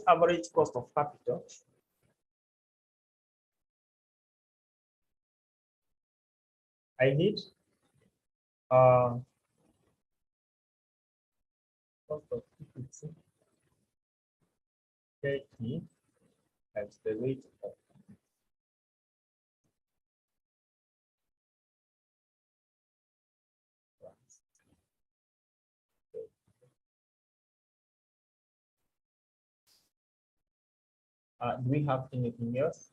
average cost of capital, I need cost of equity, KT, times the rate of do we have anything else?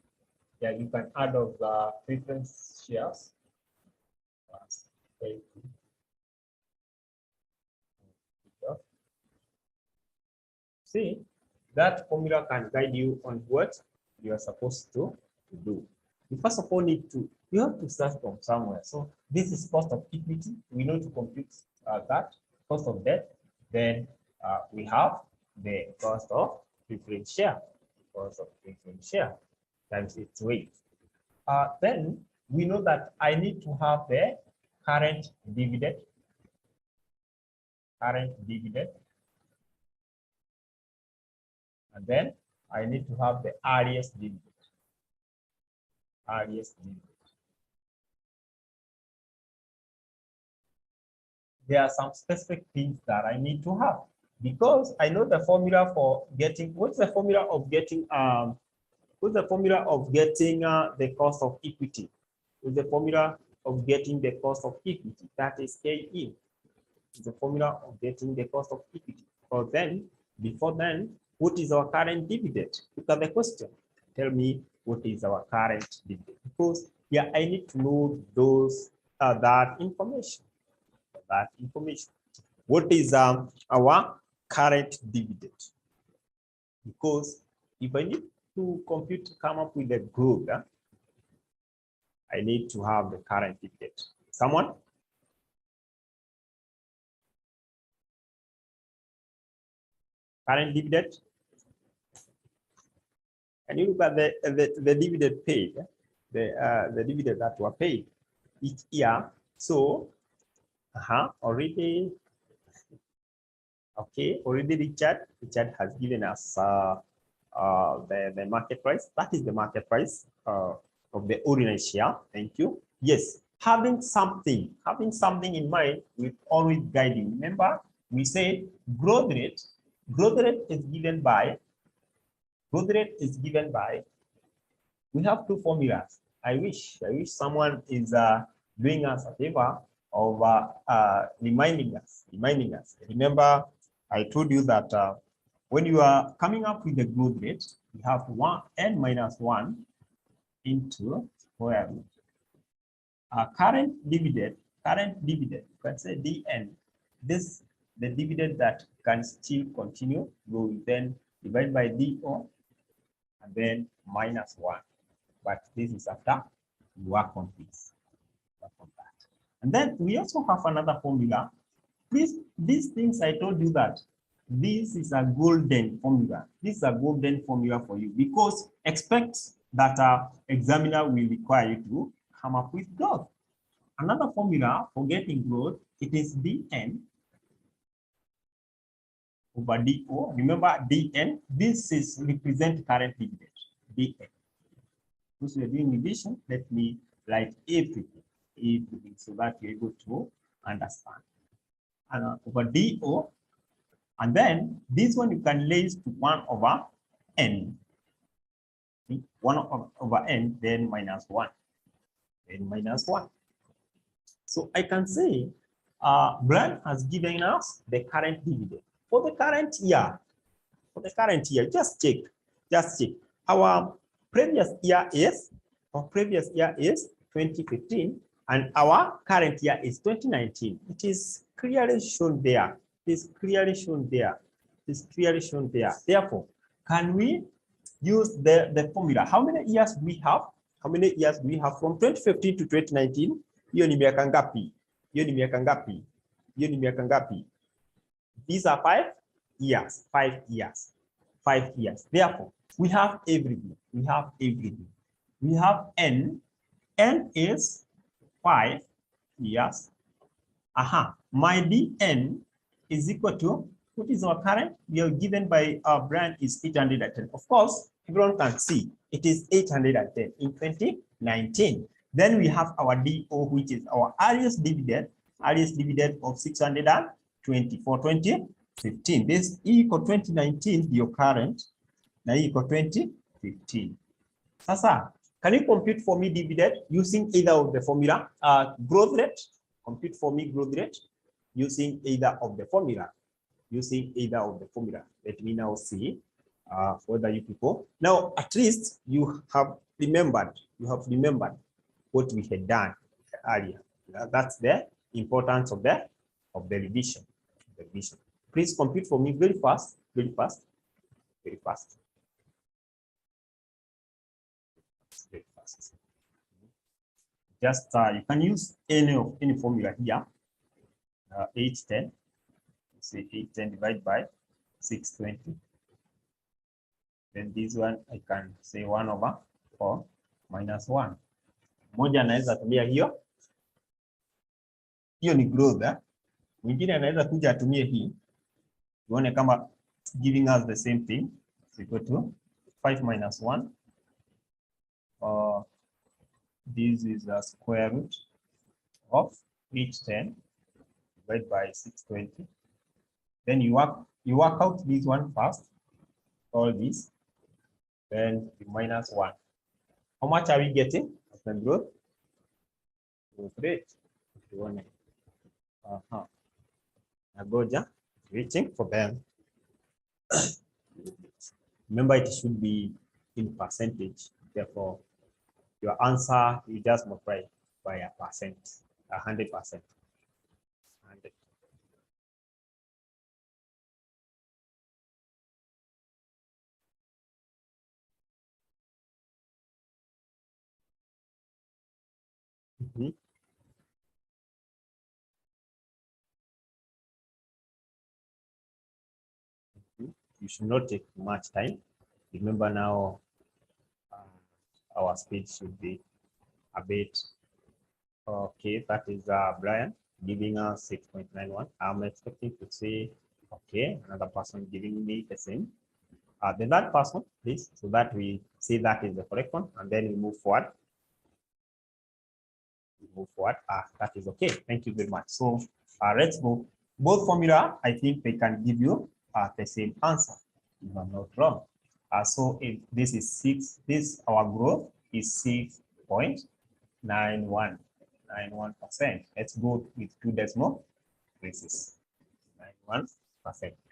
Yeah, you can add of the preference shares. See, that formula can guide you on what you are supposed to do. You first of all you have to start from somewhere. So this is cost of equity. We know to compute that cost of debt. Then we have the cost of preference share. Cost of preference share times its weight. Then we know that I need to have the current dividend. And then I need to have the earliest dividend. There are some specific things that I need to have because I know the formula for getting, what's the formula of getting the cost of equity? What's the formula of getting the cost of equity? That is KE. It's the formula of getting the cost of equity. But then, before then, what is our current dividend? Look at the question. Tell me what is our current dividend? Because yeah, I need to know those that information. What is our current dividend? Because if I need to come up with a growth, I need to have the current dividend. Someone? Current dividend? And you look at the dividend paid, the dividend that were paid each year. So, already Richard has given us the market price. That is the market price of the ordinary share. Thank you. Yes, having something in mind will always guide you. Remember, we said growth rate is given by. We have two formulas. I wish someone is doing us a favor of reminding us. Remember, I told you that when you are coming up with the growth rate, you have n minus 1 into square root. Current dividend, you can say dn. This the dividend that can still continue. We will then divide by do and then minus 1. But this is after you work on this. And then we also have another formula. Please, these things I told you that this is a golden formula. This is a golden formula for you because expect that examiner will require you to come up with growth. Another formula for getting growth, it is dn over do. Remember dn, this is represent current dividend, dn. Because we are doing division, let me write everything so that you're able to understand. And over do, and then this one you can raise to 1 over n. 1 over n, then minus 1. So I can say Brian has given us the current dividend. For the current year, just check. Our previous year is 2015, and our current year is 2019. It is clearly shown there. Therefore, can we use the formula? How many years we have? From 2015 to 2019? Hiyo ni miaka ngapi? These are 5 years. 5 years. Therefore, we have everything. We have n. N is 5 years. My dn is equal to What is our current? We are given by our brand is 810. Of course, everyone can see it is 810 in 2019. Then we have our DO, which is our earliest dividend of 620 for 2015. This equal 2019, your current, now equal 2015. Sasa, can you compute for me dividend using either of the formula? Growth rate, compute for me growth rate using either of the formula. Let me now see whether you people. Now, at least you have remembered what we had done earlier. That's the importance of the revision. Please compute for me very fast. Just you can use any formula here. 810. Say 810 divided by 620. Then this one I can say 1/4 minus 1. Moja anaweza tumia hiyo ni growth. Mwingine anaweza kuja atumie hii. Tuone kama giving us the same thing. It's equal to 5 minus 1. This is a square root of 810 divided by 620. Then you work out this one first, all this, then you minus 1. How much are we getting? Growth rate. Nagoja, waiting for them. Remember, it should be in percentage. Therefore, your answer you just multiply by a percent, 100%. You should not take much time. Remember now, our speed should be a bit okay. That is Brian giving us 6.91. I'm expecting to see okay, another person giving me the same. Then that person, please, so that we see that is the correct one, and then we move forward. That is okay. Thank you very much. So let's move. Both formula, I think they can give you the same answer, if I'm not wrong. So if this is 6, our growth is 6.91%. Let's go with 2 decimal places. 91%.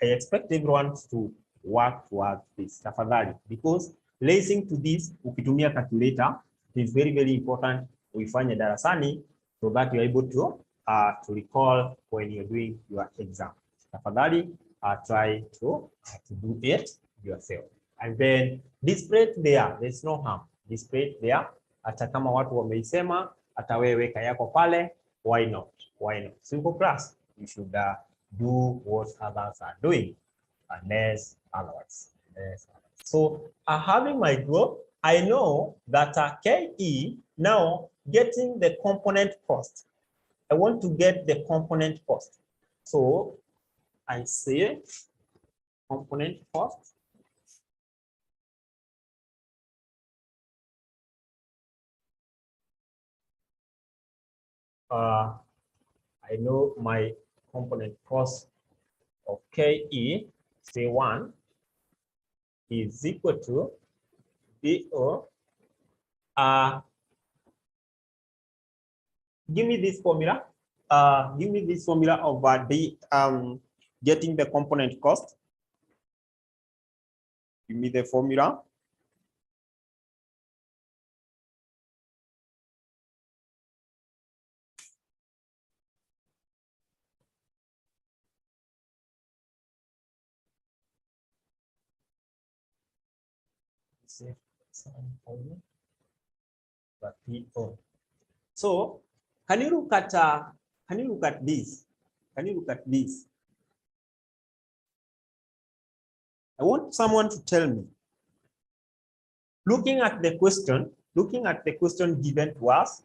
I expect everyone to work towards this tafadhali, because listening to this ukitumia calculator is very, very important. Uifanye darasani so that you are able to recall when you're doing your exam. Tafadhali try to do it yourself. And then display it there. There's no harm. Display it there. Hata kama watu wameisema, hata wewe weka yako pale. Why not? Simple class. You should do what others are doing, unless otherwise. So having my growth, I know that KE now getting the component cost. I want to get the component cost. So I say component cost. I know my component cost of KE, say 1, is equal to DO. Give me this formula. Give me this formula of getting the component cost. Give me the formula. So can you look at this? I want someone to tell me, looking at the question given to us,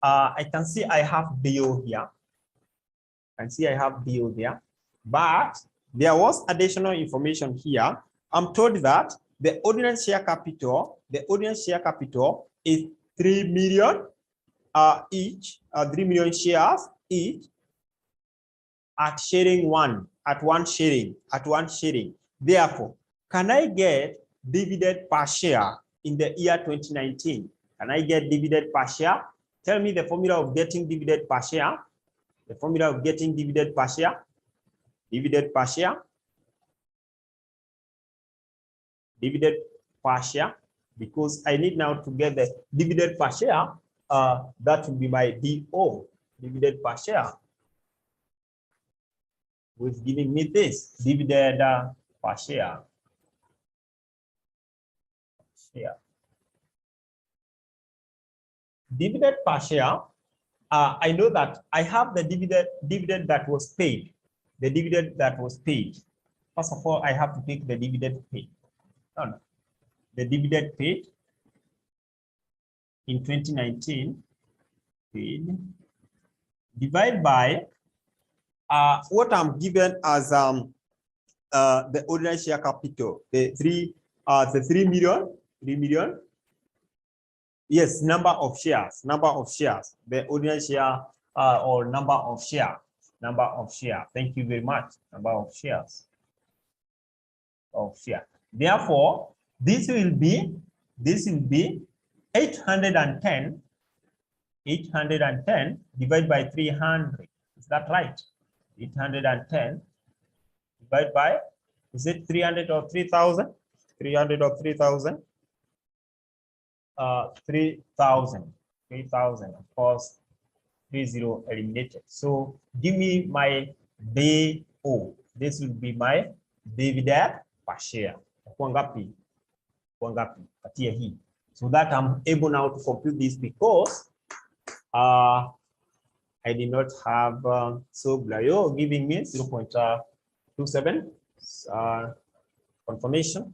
I can see I have BO here. But there was additional information here. I'm told that the ordinary share capital, is 3 million each, 3 million shares each at one sharing. Therefore, can I get dividend per share in the year 2019? Can I get dividend per share? Tell me the formula of getting dividend per share. The formula of getting dividend per share. Dividend per share. Dividend per share. Because I need now to get the dividend per share. That will be my DO. Dividend per share. Who's giving me this dividend per share? Dividend per share. I know that I have the dividend that was paid. The dividend that was paid. First of all, I have to take the dividend paid. No. The dividend paid in 2019 paid divided by what I'm given as the ordinary share capital, the 3 million. Yes, number of shares, the ordinary share or number of share. Thank you very much. Number of shares. Therefore, this will be 810 divided by 300. Is that right? 810 divided by, is it 300 or 3,000? 300 or 3,000? 3,000. Of course, 30 eliminated. So give me my DO. This will be my dividend per share. Kwangapi. Katia hii. So that I'm able now to compute this because I did not have so Blayo giving me 0.27 confirmation.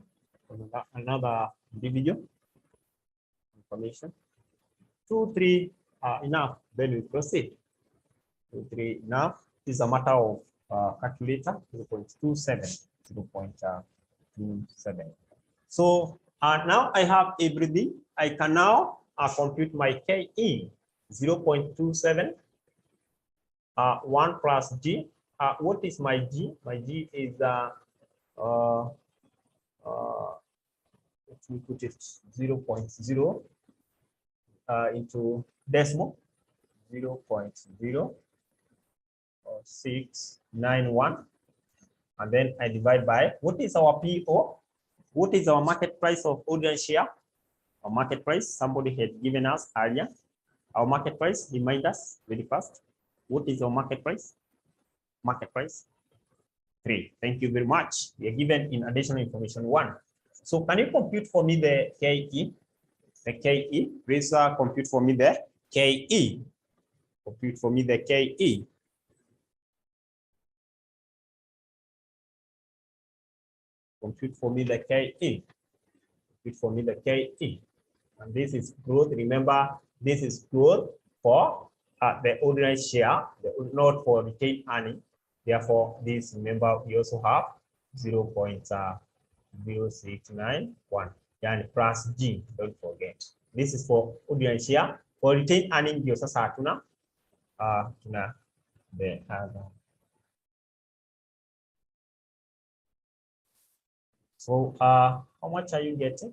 Another individual information. 2, 3 enough. Then we proceed. 2, 3 enough. This is a matter of calculator. 0.27. 0.27. So now I have everything. I can now compute my KE. 0.27. 1 plus G. What is my G? My G is let me put it 0.0 into decimal 0.0691, and then I divide by what is our PO? What is our market price of ordinary share? Our market price, somebody had given us earlier. Our market price, remind us very fast. What is our market price? Market price 3. Thank you very much. We are given in additional information 1. So can you compute for me the KE? The KE. Please compute for me the KE. Compute for me the KE. Compute for me the KE. Compute for me the KE. And this is growth. Remember, this is growth for the ordinary share, not for retained earning. Therefore, this, remember, we also have 0.0691. Yani plus G, don't forget. This is for ordinary share. For retained earning, you also have the other. So, how much are you getting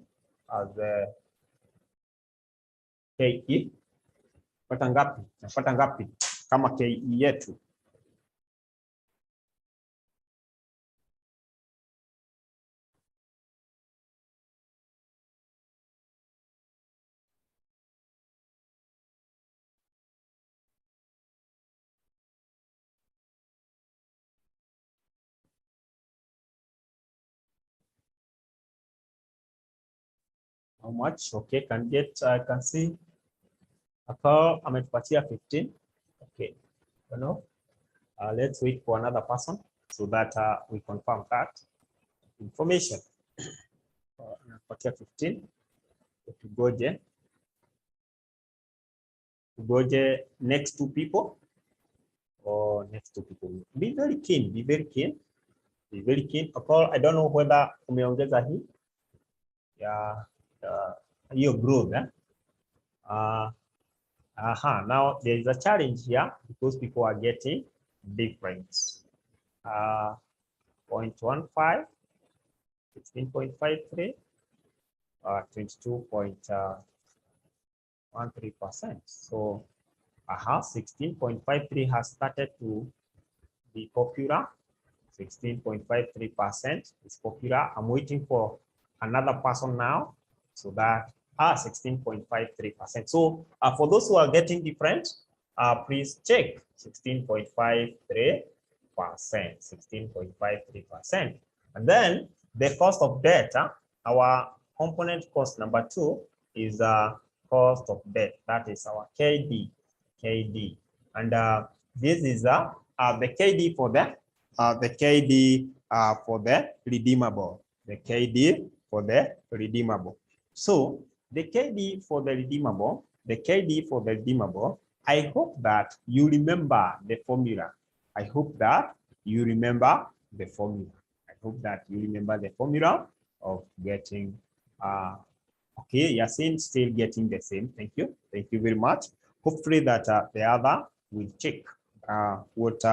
as the KE? Pata ngapi kama KE yetu? How much? Okay, can see. Ametupatia 15. Okay, let's wait for another person so that we confirm that information. Ametupatia 15. Tugoje next 2 people or next 2 people. Be very keen. Be very keen. I don't know whether umeongeza hii ya hiyo growth. Now there is a challenge here because people are getting difference. 0.15, 16.53, 22.13%. So 16.53 has started to be popular. 16.53% is popular. I'm waiting for another person now, so that 16.53%. So for those who are getting different, please check 16.53%, 16.53%. And then the cost of debt, our component cost number 2 is cost of debt. That is our KD. And this is the KD for the redeemable. The KD for the redeemable. So the KD for the redeemable, I hope that you remember the formula. I hope that you remember the formula. Of getting okay, Yasin still getting the same. Thank you very much. Hopefully that the other will check what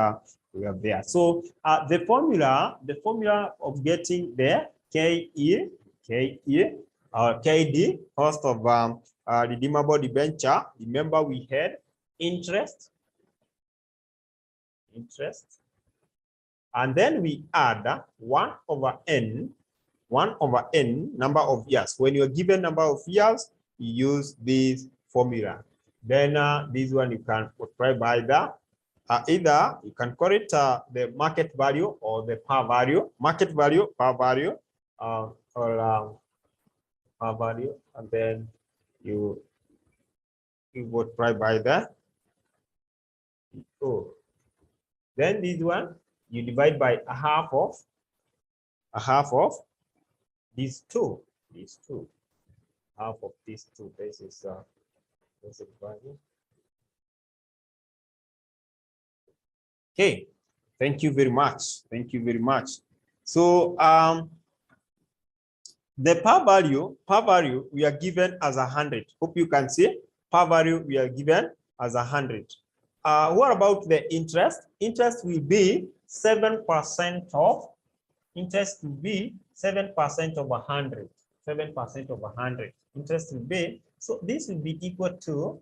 we have there. So the formula of getting the KD, cost of redeemable debenture. Remember we had interest, and then we add 1 over n number of years. When you're given number of years, you use this formula. Then this one you can multiply by the either you can call it the market value or the par value, par value, and then you multiply by the then this one you divide by a half of these two, half of these two. This is value. Okay, thank you very much. So the par value we are given as 100. Hope you can see par value we are given as 100. What about the interest? Interest will be 7% of 7% of 100. 7% of 100. Interest will be, so this will be equal to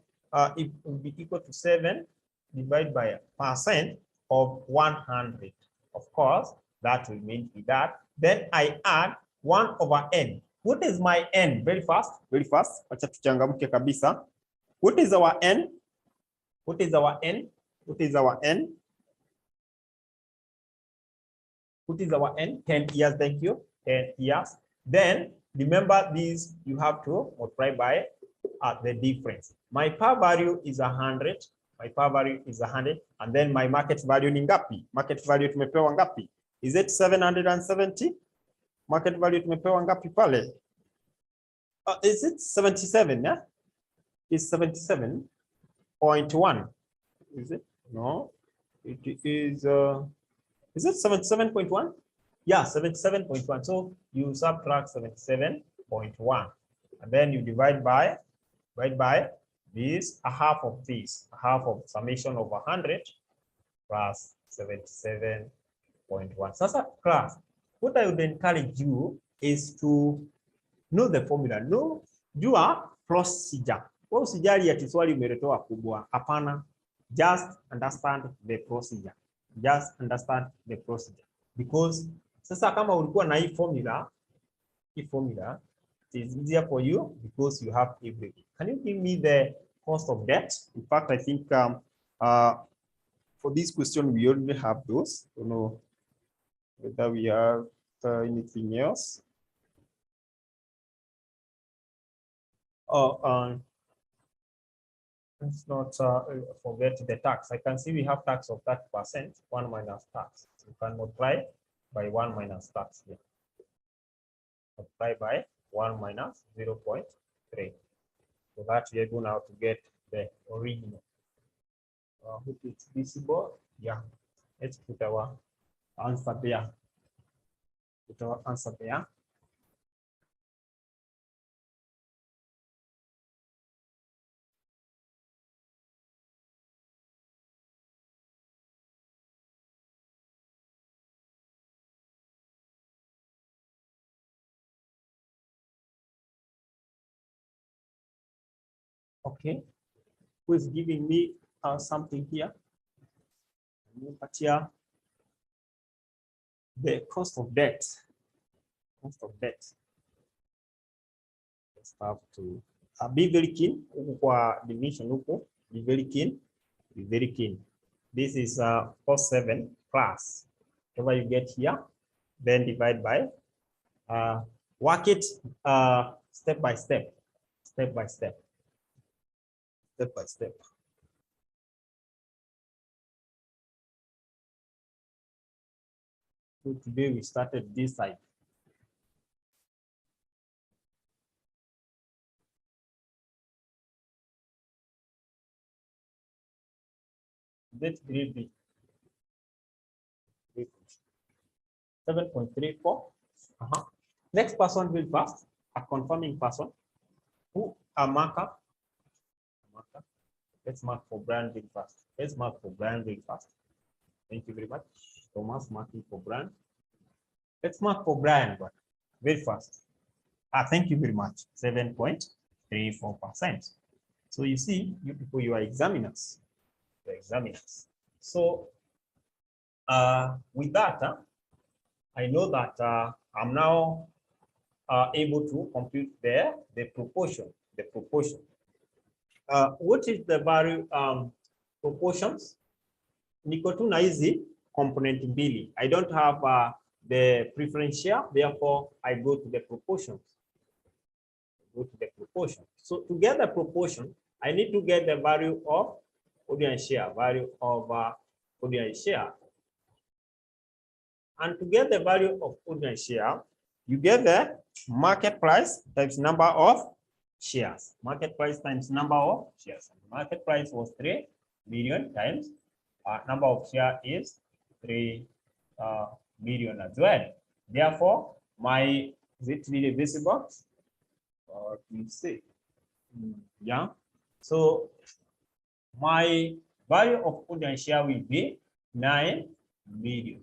7 divided by percent of 100. Of course, that will mean that. Then I add 1 over n. What is my n? Very fast. Acha tuchangamke kabisa. What is our n? 10 years. Thank you. 10 years. Then remember these, you have to multiply by the difference. My par value is 100. And then my market value ni ngapi? Market value tumepewa ngapi? Is it 770? Market value tumepewa ngapi pale? Is it 77? Yeah, it's 77.1. Is it? No, it is. Is it 77.1? Yeah, 77.1. So you subtract 77.1, and then you divide by this, a half of this, a half of summation of 100 plus 77.1. Sasa class, what I would encourage you is to know the formula. Know jua procedure. Kwa usijali ati swali umeletoa kubwa. Hapana. Just understand the procedure. Because sasa kama ulikuwa na hii formula, it is easier for you because you have everything. Can you give me the cost of debt? In fact, I think for this question we already have those. I don't know whether we have anything else. Let's not forget the tax. I can see we have tax of 30%, 1 minus tax. You can multiply by 1 minus tax here. Multiply by 1 minus 0.3. So that we are going now to get the original. Hope it's visible. Yeah, let's put our answer there. Put our answer there. Okay, who is giving me something here? But here, the cost of debt. Cost of debt. Let's have to be very keen. Kwa division huko, be very keen. Be very keen. This is 47 plus. Whatever you get here, then divide by. Work it step by step. Step by step. Step by step. So today we started this side. That's grade B. 7.34. Next person will fast. A confirming person. Who a marker. Let's mark for Brian very fast. Let's mark for Brian very fast. Thank you very much. Thomas marking for Brian. Let's mark for Brian, but very fast. Thank you very much. 7.34%. So you see, you people, you are examiners. The examiners. So with that, I know that I'm now able to compute the proportion. The proportion. What is the value proportions? Niko tu na hizi component mbili. I don't have the preference share, therefore I go to the proportions. Go to the proportion. So to get the proportion, I need to get the value of audience share, value of audience share. And to get the value of audience share, you get the market price times number of shares. Market price times number of shares. Market price was 3 million times number of share is 3 million as well. Therefore, my is it really visible? Let's see. Yeah. So my value of audience share will be 9 million.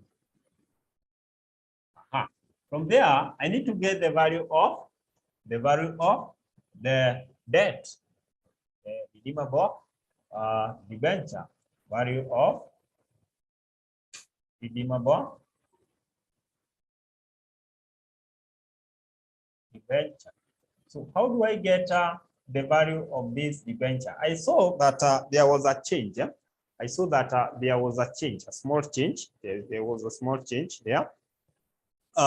From there, I need to get the value of the debt, the redeemable debenture, value of redeemable debenture. So how do I get the value of this debenture? I saw that there was a change. Yeah? I saw that there was a change, a small change. There was a small change there.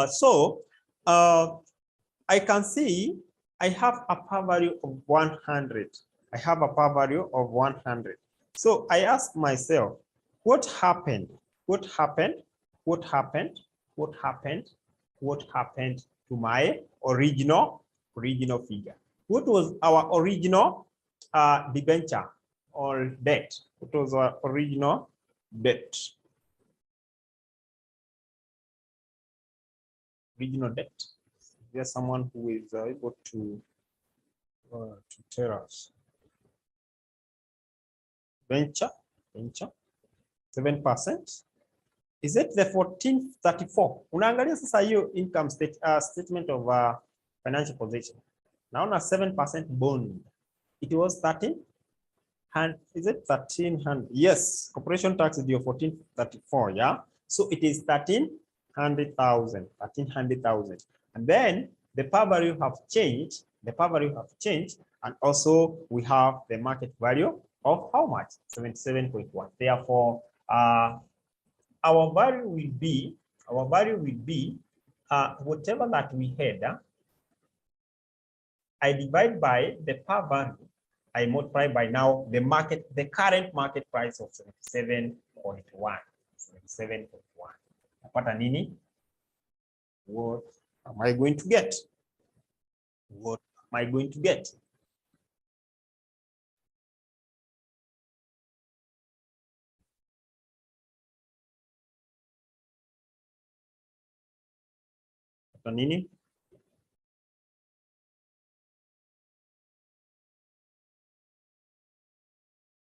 So I can see I have a par value of 100. I have a par value of 100. So I ask myself, what happened? What happened? What happened? What happened? What happened to my original figure? What was our original debenture or debt? What was our original debt? Regional debt. There's someone who is able to tell us. Venture, 7%. Is it the 1434? Unaangalia sasa hiyo income statement of financial position. Naona 7% bond. It was 13. And is it 1300? Yes, corporation tax is your 1434, yeah. So it is 1300,000. And then the par value have changed. The par value have changed, and also we have the market value of how much? 77.1. Therefore, our value will be whatever that we had. I divide by the par value. I multiply by now the current market price of 77.1. 77.1. Napata nini? What am I going to get? What am I going to get? nini?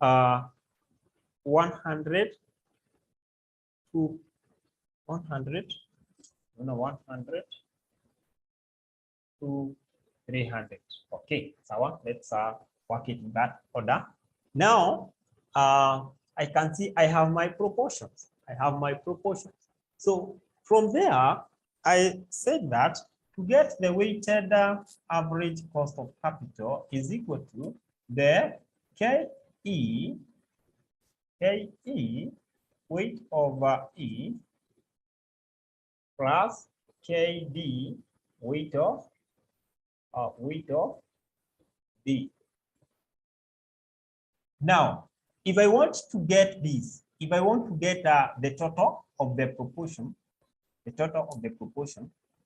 Uh, 100 to 100, 100 to 300. Okay, so let's work it in that order. Now, I can see I have my proportions. I have my proportions. So from there, I said that to get the weighted average cost of capital is equal to the KE weight over E plus KD weight of D. Now, if I want to get this, if I want to get the total of the proportion,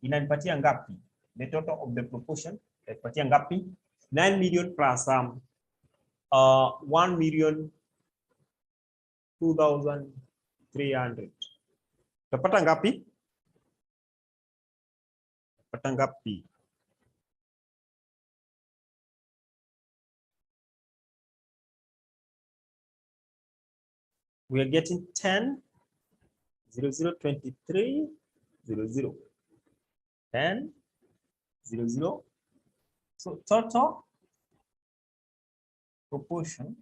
inanipatia ngapi? The total of the proportion inanipatia ngapi? 9 million plus 1,02,300. Utapata ngapi? Utapata ngapi? We are getting 10, 0023, 00, 10, 00. So total proportion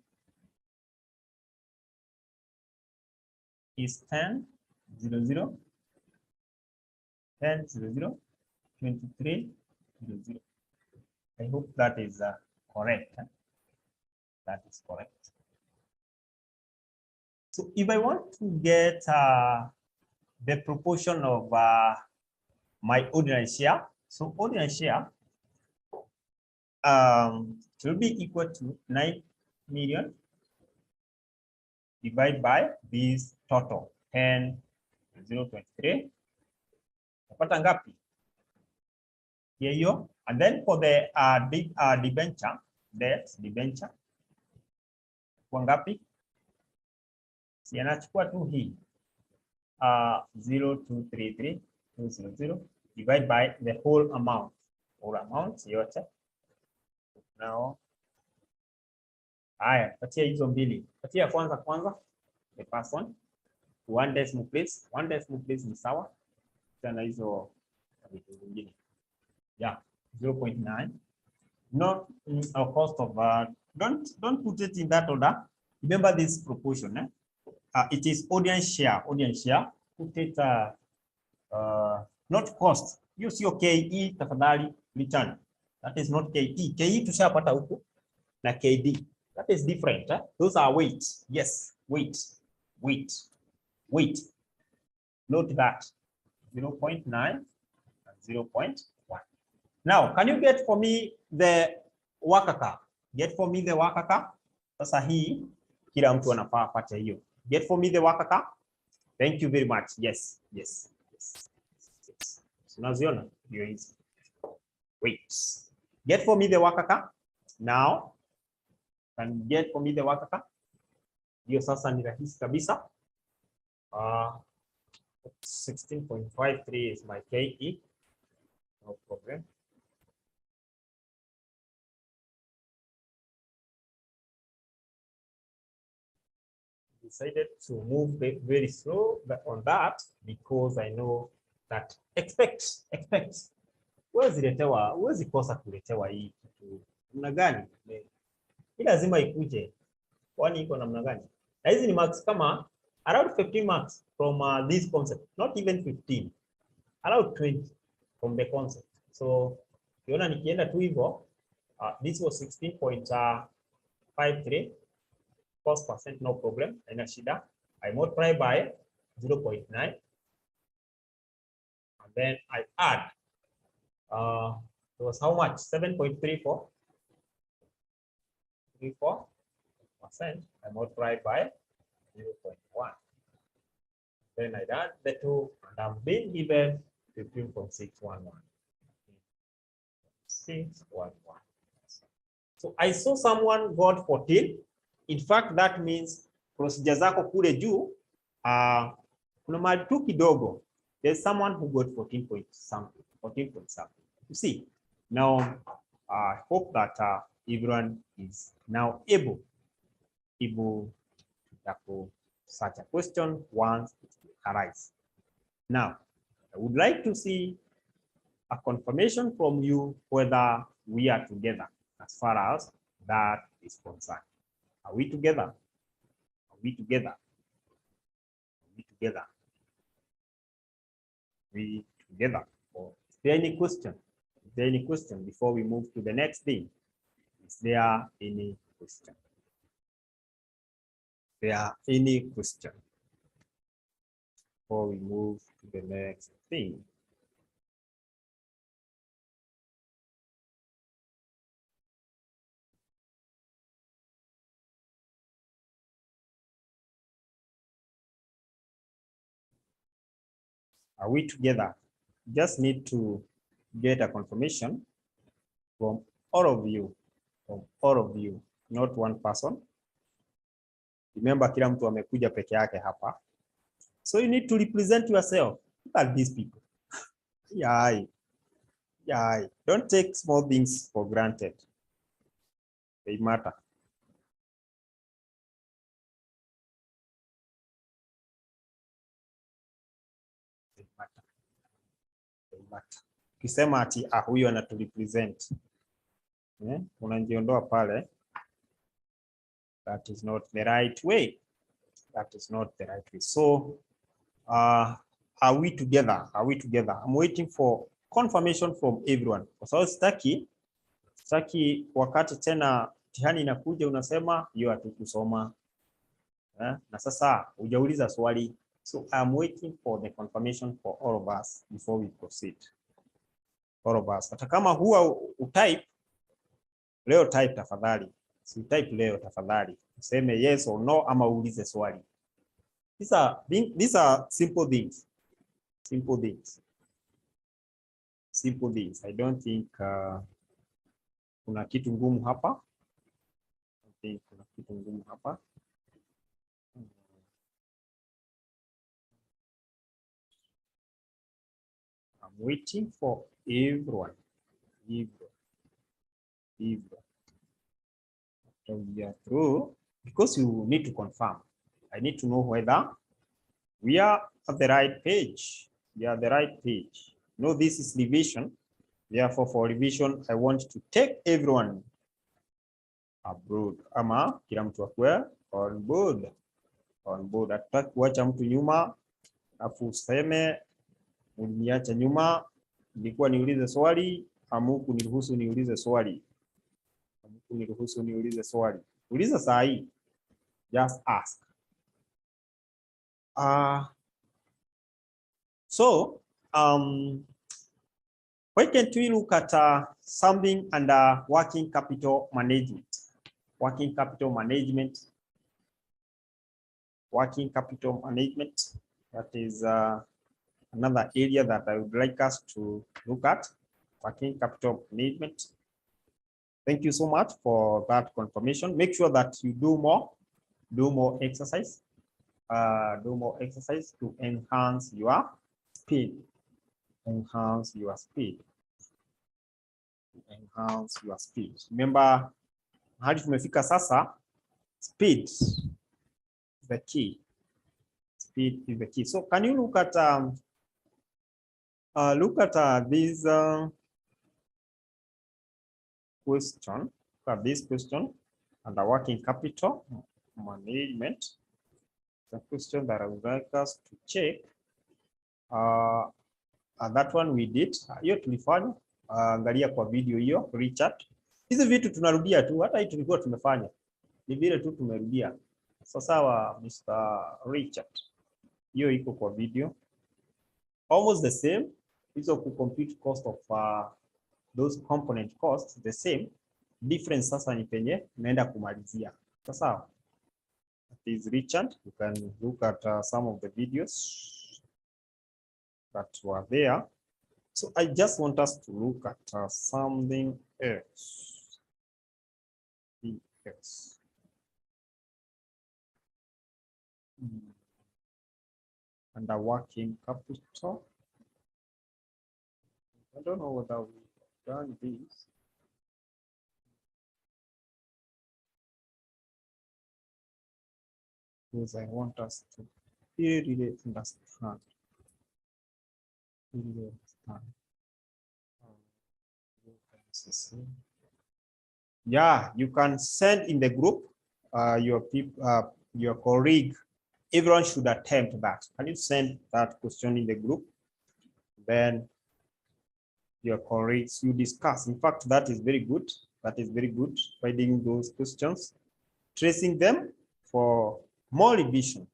is 10, 00, 10, 00, 23, 00. I hope that is correct. That is correct. So if I want to get the proportion of my ordinary share, so ordinary share will be equal to 9 million divided by this total 10,023. Napata ngapi? Hiyo. And then for the debenture, debenture kwa ngapi? Si anachukua tu hii 0,233,200 divided by the whole amount. Whole amount yote. Now, haya, patia hizo mbili. Patia kwanza, the first one. 1 decimal place. 1 decimal place ni sawa. Tena hizo vitu vingine. Yeah, 0.9. Not a cost of don't put it in that order. Remember this proportion, eh? It is audience share. Put it not cost. Use your KE tafadhali return. That is not KE. KE tushapata huko na KD. That is different. Those are weights. Yes, weight. Note that 0.9 and 0.1. Now, can you get for me the wakaka? Get for me the wakaka. Sasa hii kila mtu anafaa apate hiyo. Get for me the wakaka. Thank you very much. Yes. Unaziona hiyo hizi. Wait. Get for me the wakaka. Now, can you get for me the wakaka? Hiyo sasa ni rahisi kabisa. 16.53 is my KE. No problem. Decided to move very slow on that because I know that expect huwezi kosa kuletewa hii kitu namna gani, hii lazima ikuje, kwani iko namna gani? Na hizi ni marks kama around 15 marks from this concept, not even 15, around 20 from the concept. So ukiona nikienda tu hivyo, this was 16.53 cost percent, no problem, haina shida. I multiply by 0.9 and then I add it was how much? 7.34 34%. I multiply by 0.1. Then I add the two and I'm being given 15.611. 611. So I saw someone got 14. In fact, that means procedure zako kule juu kuna mahali tu kidogo There's someone who got 14 point something, 14 point something. You see, now I hope that everyone is now able to tackle such a question once it arises. Now, I would like to see a confirmation from you whether we are together as far as that is concerned. Are we together? Are we together? Are we together? We together? Or is there any question? Is there any question before we move to the next thing? Is there any question? Is there any question before we move to the next thing? Are we together? Just need to get a confirmation from all of you, not one person. Remember, kila mtu amekuja peke yake hapa. So you need to represent yourself. Look at these people. Yeah. Don't take small things for granted. They matter. They matter. They matter. Ukisema ati huyo anaturepresent. Unajiondoa pale. That is not the right way. That is not the right way. So, are we together? Are we together? I'm waiting for confirmation from everyone. Kwa sababu sitaki wakati tena mtihani inakuja unasema hiyo hatukusoma. Na sasa hujauliza swali. So I'm waiting for the confirmation for all of us before we proceed. All of us. Hata kama huwa utype leo, type tafadhali. Si type leo tafadhali. Useme yes or no ama uulize swali. These are simple things. Simple things. Simple things. I don't think kuna kitu ngumu hapa. I think kuna kitu ngumu hapa. I'm waiting for everyone. After we are through, because you need to confirm. I need to know whether we are at the right page. We are the right page. No, this is revision. Therefore, for revision, I want to take everyone abroad. Ama kila mtu akwe on board. On board. Hatutaki kuacha mtu nyuma. Afu useme uniacha nyuma. Nilikuwa niulize swali, amuku niruhusu niulize swali. Amuku niruhusu niulize swali. Uliza saa hii. Just ask. Why can't we look at something under working capital management? Working capital management. Working capital management. That is another area that I would like us to look at. Working capital management. Thank you so much for that confirmation. Make sure that you do more exercise. Do more exercise to enhance your speed. Enhance your speed. Enhance your speed. Remember, hadi tumefika sasa, speed is the key. Speed is the key. So can you look at this question? Look at this question under working capital management. The question that I would like us to check. That one we did. Hiyo tulifanya. Angalia kwa video hiyo, Richard. Hizi vitu tunarudia tu, hata hii tulikuwa tumefanya. Ni vile tu tumerudia. Sawa, Mr. Richard. Hiyo iko kwa video. Almost the same. Hizo ku compute cost of those component costs the same. Difference sasa ni penye naenda kumalizia. Sawa. Is Richard. You can look at some of the videos that were there. So I just want us to look at something else. Under working capital I don't know whether we've done this. Because I want us to really understand. Really understand. Yeah, you can send in the group your people, your colleague. Everyone should attempt that. Can you send that question in the group? Then your colleagues, you discuss. In fact, that is very good. That is very good. Finding those questions, tracing them for more revision,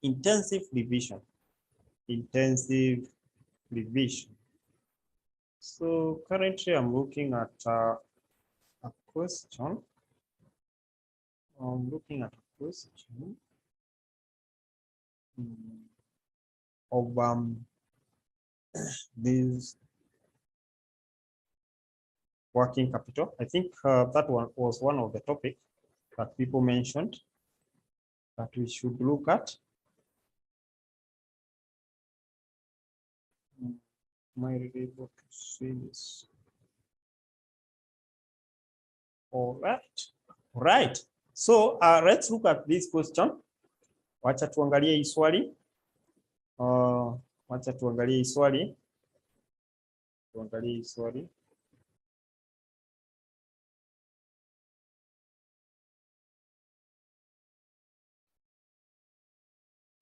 intensive revision, intensive revision. So currently I'm looking at a question. I'm looking at a question of this working capital. I think that one was one of the topics that people mentioned that we should look at. Am I really able to see this? All right. So let's look at this question. Wacha tuangalie hii swali. Wacha tuangalie hii swali. Tuangalie hii swali.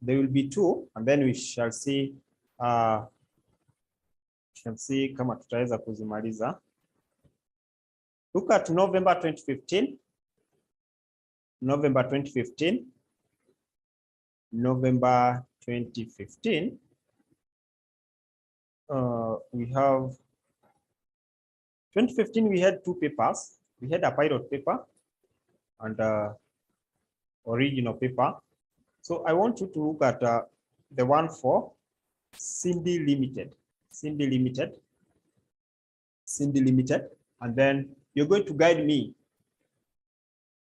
There will be two, and then we shall see kama tutaweza kuzimaliza. Look at November 2015. November 2015. November 2015. We have 2015. We had two papers. We had a pilot paper and original paper. So I want you to look at the one for Cindy Limited. Cindy Limited. Cindy Limited. And then you're going to guide me.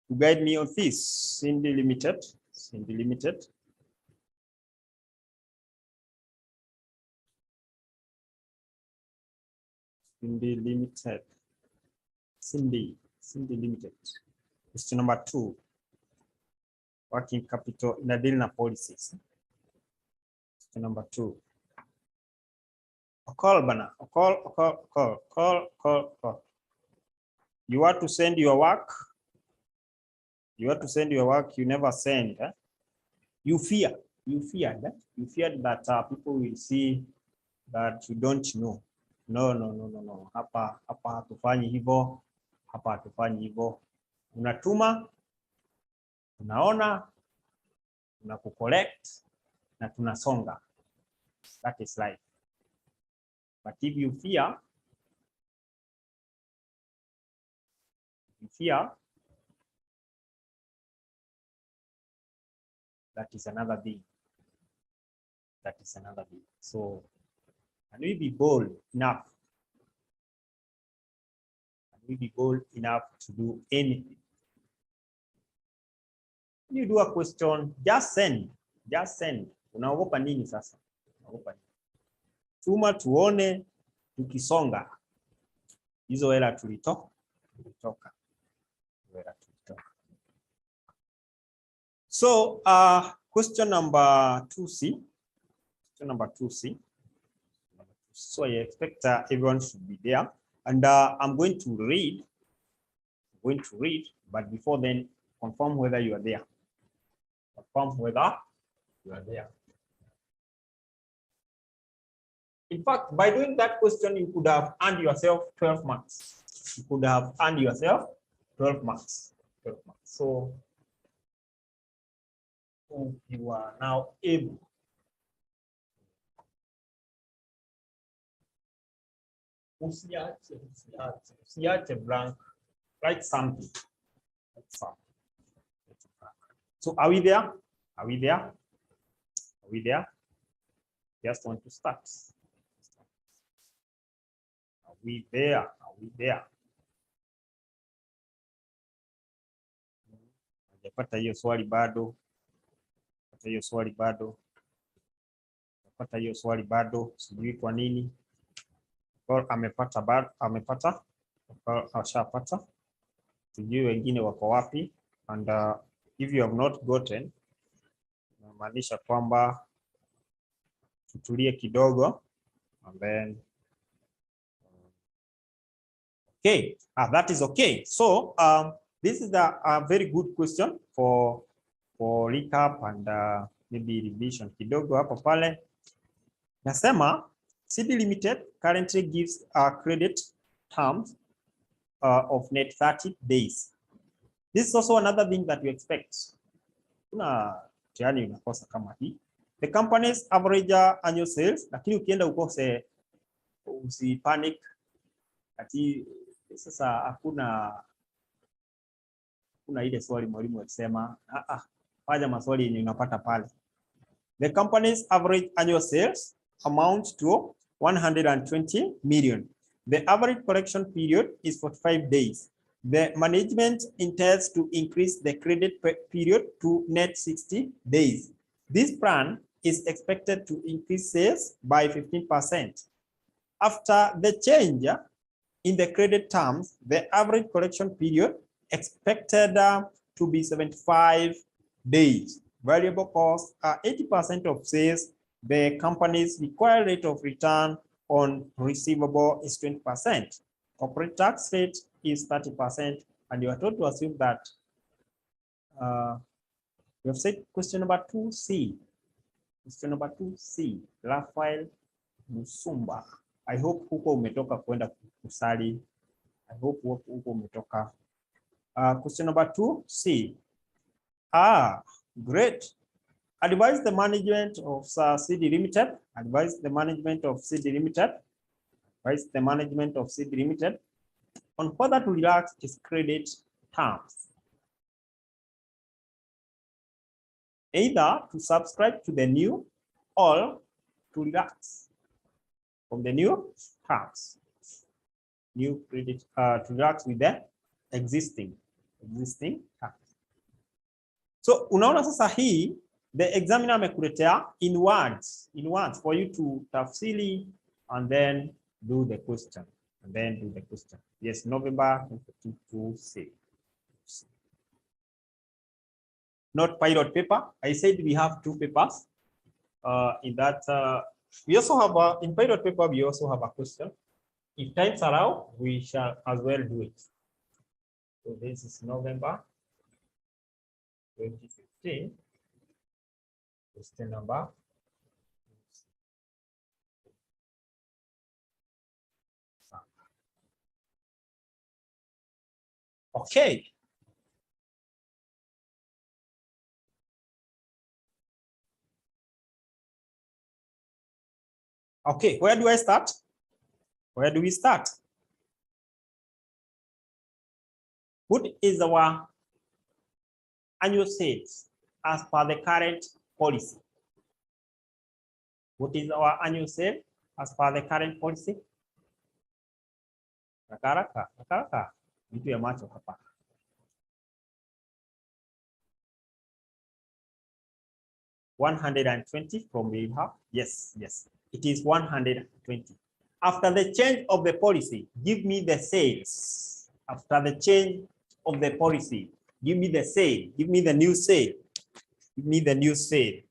To guide me on this. Cindy Limited. Cindy Limited. Cindy Limited. Cindy Limited. Question number 2. Working capital in a deal na policies. Question number 2. Call. You want to send your work. You want to send your work. You never send. You fear. You feared that people will see that you don't know. No. Hapa hatufanyi hivyo. Hapa hatufanyi hivyo. Unatuma, unaona, unakucollect na tunasonga. That is life. But if you fear, that is another thing. That is another thing. So, can we be bold enough? Can we be bold enough to do anything? You do a question, just send. Just send. Unaogopa nini sasa? Unaogopa nini? Tuma tuone tukisonga. Hizo hela tulitoka. So, question number 2C. Question number 2C. So I expect everyone should be there, and I'm going to read. But before then, confirm whether you are there. Confirm whether you are there. In fact, by doing that question, you could have earned yourself 12 marks. You could have earned yourself 12 marks. 12 marks. So you are now able usiache blank. Write something. So are we there? Are we there? Are we there? Just want to start. Are we there? Are we there? Hajapata hiyo swali bado. Hajapata hiyo swali bado. Hajapata hiyo swali bado. Sijui kwa nini. amepata, ashapata, sijui wengine wako wapi. And if you have not gotten, inamaanisha kwamba tutulie kidogo, and then okay, that is okay. So this is a very good question for recap and maybe revision kidogo hapo pale. Nasema CD Limited currently gives credit terms of net 30 days. This is also another thing that you expect. Kuna tiani unakosa kama hii. The company's average annual sales, lakini ukienda ukose usipanic. Ati sasa hakuna ile swali mwalimu akisema fanya maswali yenye unapata pale. The company's average annual sales amounts to 120 million. The average collection period is 45 days. The management intends to increase the credit period to net 60 days. This plan is expected to increase sales by 15%. After the change in the credit terms, the average collection period expected to be 75 days. Variable costs are 80% of sales. The company's required rate of return on receivable is 20%. Corporate tax rate is 30%. And you are told to assume that we have said question number 2C. Question number 2C, Rafael Musumba. I hope huko umetoka kwenda kusali. I hope huko umetoka. Question number 2C. Great. Advise the management of CD Limited. Advise the management of CD Limited. Advise the management of CD Limited on whether to relax its credit terms. Either to subscribe to the new or to relax from the new terms. New credit to relax with the existing terms. So unaona sasa hii the examiner amekuletea in words for you to tafsiri and then do the question. Yes, November 2022. Not pilot paper. I said we have 2 papers. In that we also have in pilot paper we also have a question. If times allow, we shall as well do it. So this is November 2015. Question number. Okay. Okay, where do I start? Where do we start? What is our annual sales as per the current policy? What is our annual sale as per the current policy? Rakaraka. Vitu ya macho hapa. $120 from the half. Yes. It is 120. After the change of the policy, give me the sales. After the change of the policy, give me the sale. Give me the new sale. Give me the new sale.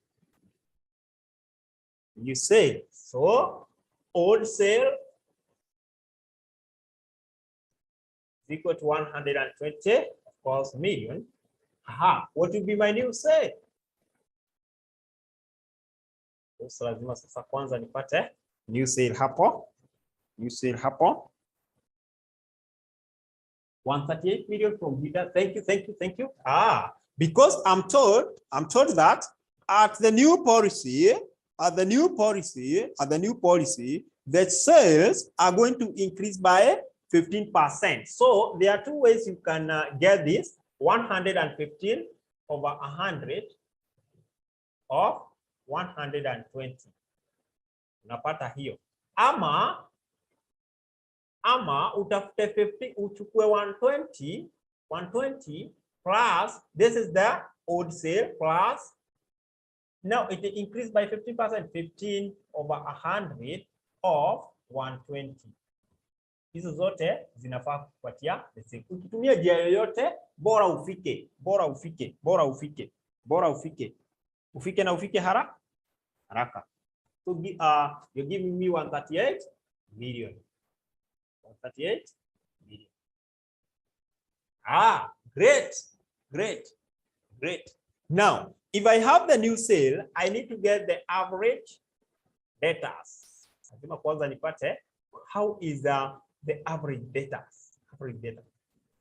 New sale. So, old sale is equal to 120, of course, million. What will be my new sale? So lazima sasa kwanza nipate new sale hapo. New sale hapo. 138 million from Vita. Thank you. Because I'm told that at the new policy, the sales are going to increase by 15%. So there are 2 ways you can get this. 115 over 100 of 120. Unapata hiyo. Ama utafute 50, uchukue 120 plus, this is the old sale plus, now it increased by 15%, 15 over 100 of 120. Hizo zote zinafaa kupatia the same. Ukitumia njia yoyote, bora ufike, bora ufike, bora ufike, bora ufike. Ufike na ufike haraka. So you're giving me 138 million. 138 million. Great. Now, if I have the new sale, I need to get the average data. Lazima kwanza nipate how is the average data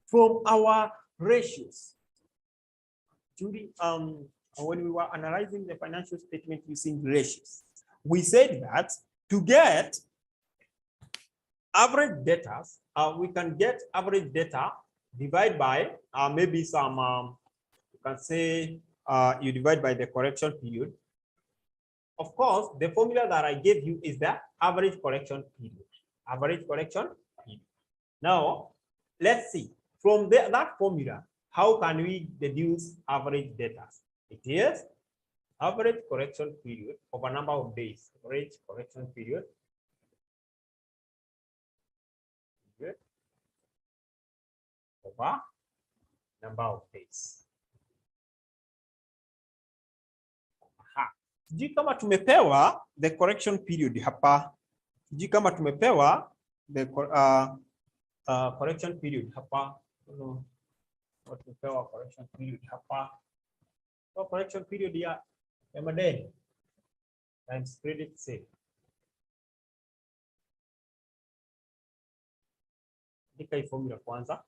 from our ratios. Judy, when we were analyzing the financial statement using ratios, we said that to get average data, we can get average data divided by maybe some, you can say you divide by the correction period. Of course, the formula that I gave you is the average correction period. Average correction period. Now, let's see from that formula, how can we deduce average data? It is average correction period over number of days. Average correction period. Over number of days. Sijui kama tumepewa the correction period hapa. Sijui kama tumepewa the correction period hapa. Tumepewa correction period hapa. So correction period ya madeni times credit sale. Andika hii formula kwanza.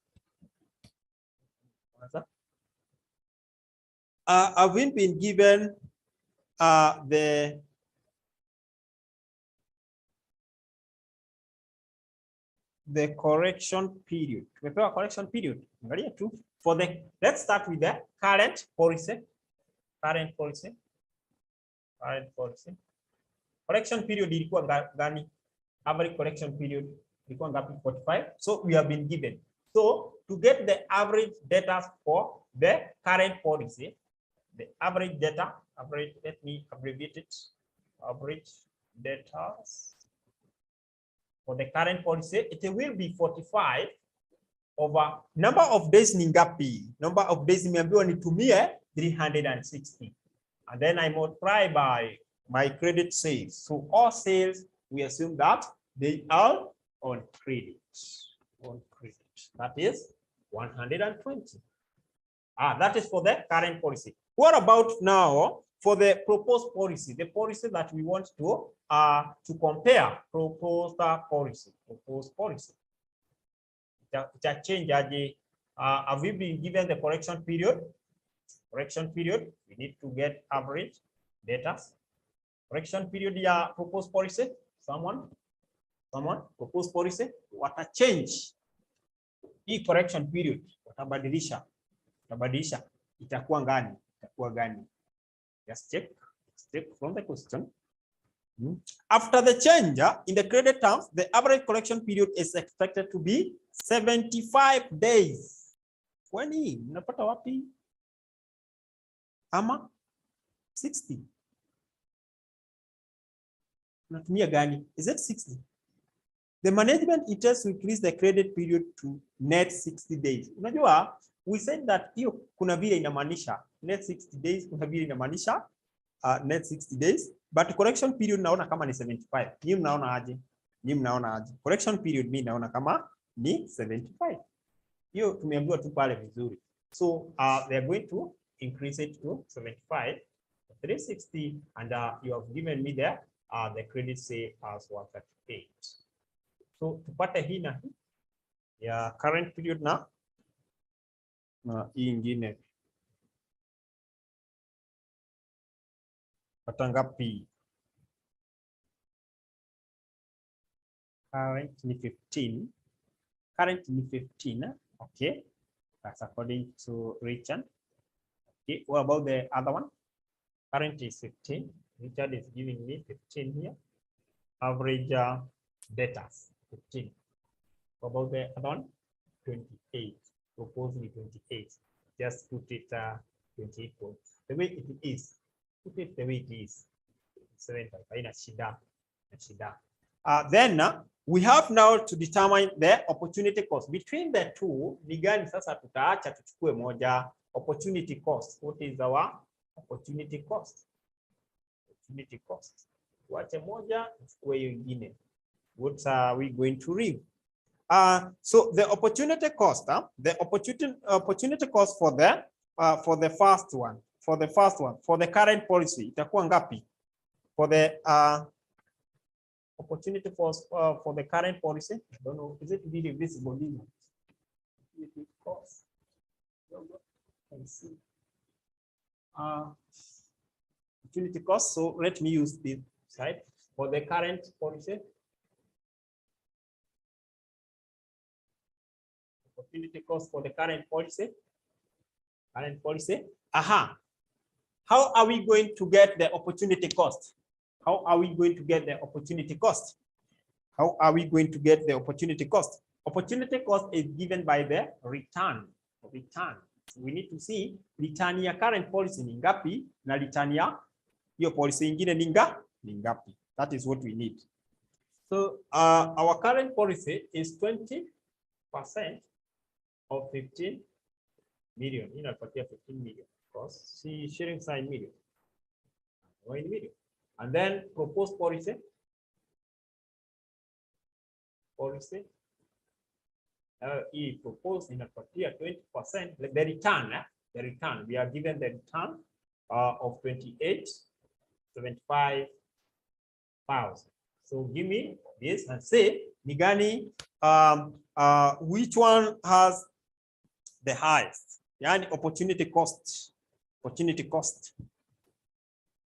Have we been given the correction period? Tumepewa correction period. Angalia tu for the, let's start with the current policy. Correction period ilikuwa gani? Average correction period ilikuwa ngapi? 45. So we have been given. So to get the average data for the current policy, the average data, let me abbreviate it. Average data for the current policy, it will be 45 over number of days ni ngapi? Number of days nimeambiwa nitumie 360. And then I multiply by my credit sales. So all sales, we assume that they are on credit. That is 120. That is for the current policy. What about now for the proposed policy? The policy that we want to compare. Proposed policy. It change. Have we been given the correction period? We need to get average data. Correction period ya proposed policy. Someone proposed policy. What a change. Hii correction period watabadilisha itakuwa gani? Just check from the question. After the change in the credit terms, the average correction period is expected to be 75 days. Kwani unapata wapi? Ama 60. Unatumia gani? Is it 60? The management intends to increase the credit period to net 60 days. Unajua, we said that hiyo kuna vile inamaanisha net 60 days, kuna vile inamaanisha net 60 days, but correction period naona kama ni 75. Nyinyi mnaona aje? Correction period mimi naona kama ni 75. Hiyo tumeambiwa tu pale vizuri. So they are going to increase it to 75, 360, and you have given me the credit say as 138. So tupate hii na hii ya current period na hii ingine. Pata ngapi? Current ni 15. Okay. That's according to Richard. Okay. What about the other one? Current is 15. Richard is giving me 15 here. Average data 15. What about the other one? 28. Proposing 28. Just put it 28 points. The way it is. Put it the way it is. 75. Haina shida. Then we have now to determine the opportunity cost. Between the two, ni gani sasa tutaacha tuchukue moja? Opportunity cost. What is our opportunity cost? Opportunity cost. Tuache moja, tuchukue hiyo ingine. What are we going to read? So the opportunity cost, the opportunity cost for the first one, for the current policy, itakuwa ngapi? For the opportunity cost for the current policy, I don't know, is it really visible? Opportunity cost. Let's see. Opportunity cost. So let me use this side for the current policy. Opportunity cost for the current policy. Current policy. Aha. How are we going to get the opportunity cost? How are we going to get the opportunity cost? How are we going to get the opportunity cost? Opportunity cost is given by the return. Return. So we need to see return ya current policy ni ngapi na return ya hiyo policy ingine ni ngapi. That is what we need. So our current policy is 20% of 15 million. Inapatia 15 million. Because see sharing sign million. Million. And then proposed policy. Proposed inapatia 20%. The return. We are given the return of 28,75,000. So give me this and say ni gani which one has the highest? Yani opportunity cost. Opportunity cost.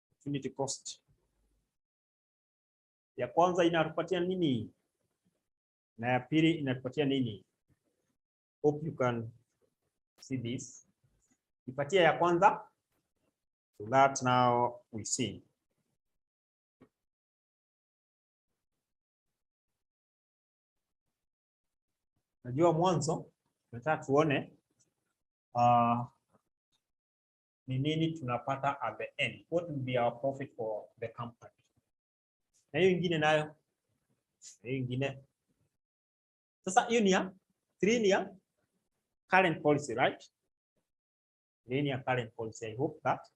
Opportunity cost. Ya kwanza inatupatia nini? Na ya pili inatupatia nini? Hope you can see this. Ipatia ya kwanza. So that now we see. Najua mwanzo nataka tuone ni nini tunapata at the end. What will be our profit for the company? Na hiyo ingine nayo. Hiyo ingine. Sasa hiyo ni ya 3 ni ya current policy, right? Ni ya current policy. I hope that.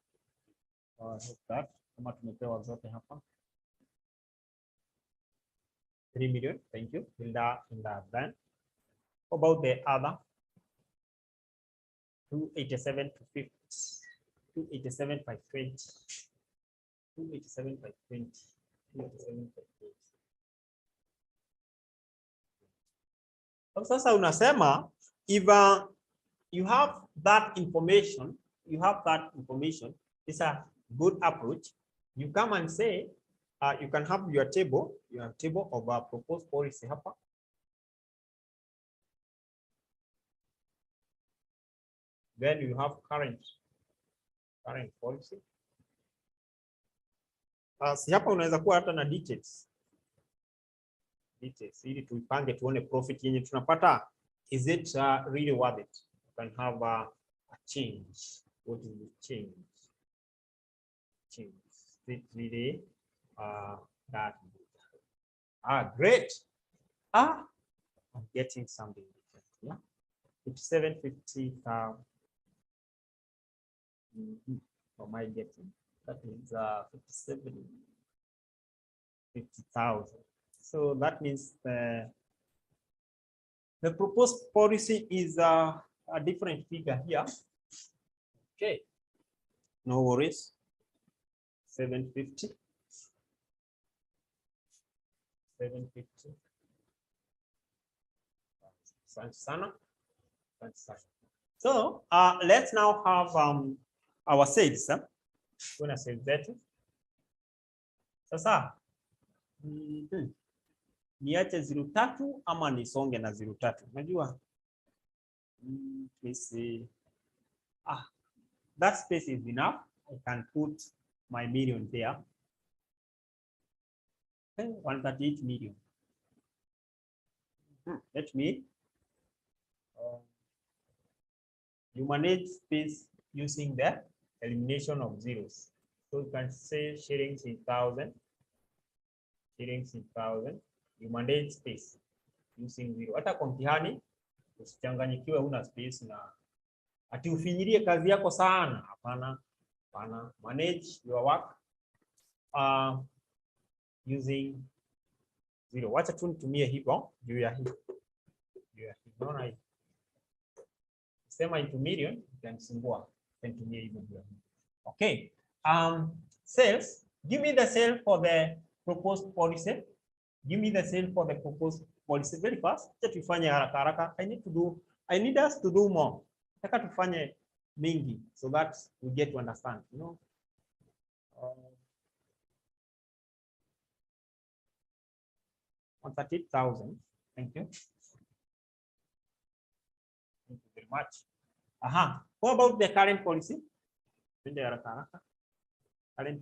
Kama tumepewa zote hapa. 3 million. Thank you. In that then. About the other 287 to 50, 287 by 20, 287 by 20, 287 by 20. Sasa unasema if you have that information, it's a good approach. You come and say you can have your table of proposed policy hapa. Then you have current policy. Si hapa unaweza kuwa hata na details ili tuipange tuone profit yenye tunapata, is it really worth it? You can have a change. What is the change? Is it really that good? Great. I'm getting something different. Yeah, 5750. What am I getting? That means 50,000. So that means the proposed policy is a different figure here. Okay, no worries. 750. 750. So let's now have our sales. Kuna sales zetu. Sasa niache 03 ama nisonge na 03. Unajua? Let's see. That space is enough. I can put my million there. Okay, 138 million. Let me you manage space using the elimination of zeros. So you can say sharing 3,000. shillings in thousand. You mandate space using zero. Hata kwa mtihani usichanganyikiwe, una space na ati ufinyirie kazi yako sana. Hapana, hapana. Manage your work using zero. Wacha tu nitumie hivyo juu ya hii. Unaona hii? Sema into million itanisumbua. Nitumie hivyo juu ya hii. Okay. Sales. Give me the sale for the proposed policy. Give me the sale for the proposed policy very fast. Acha tufanye haraka haraka. I need us to do more. Nataka tufanye mingi so that we get to understand, you know. 130,000. Thank you. Thank you very much. What about the current policy? Current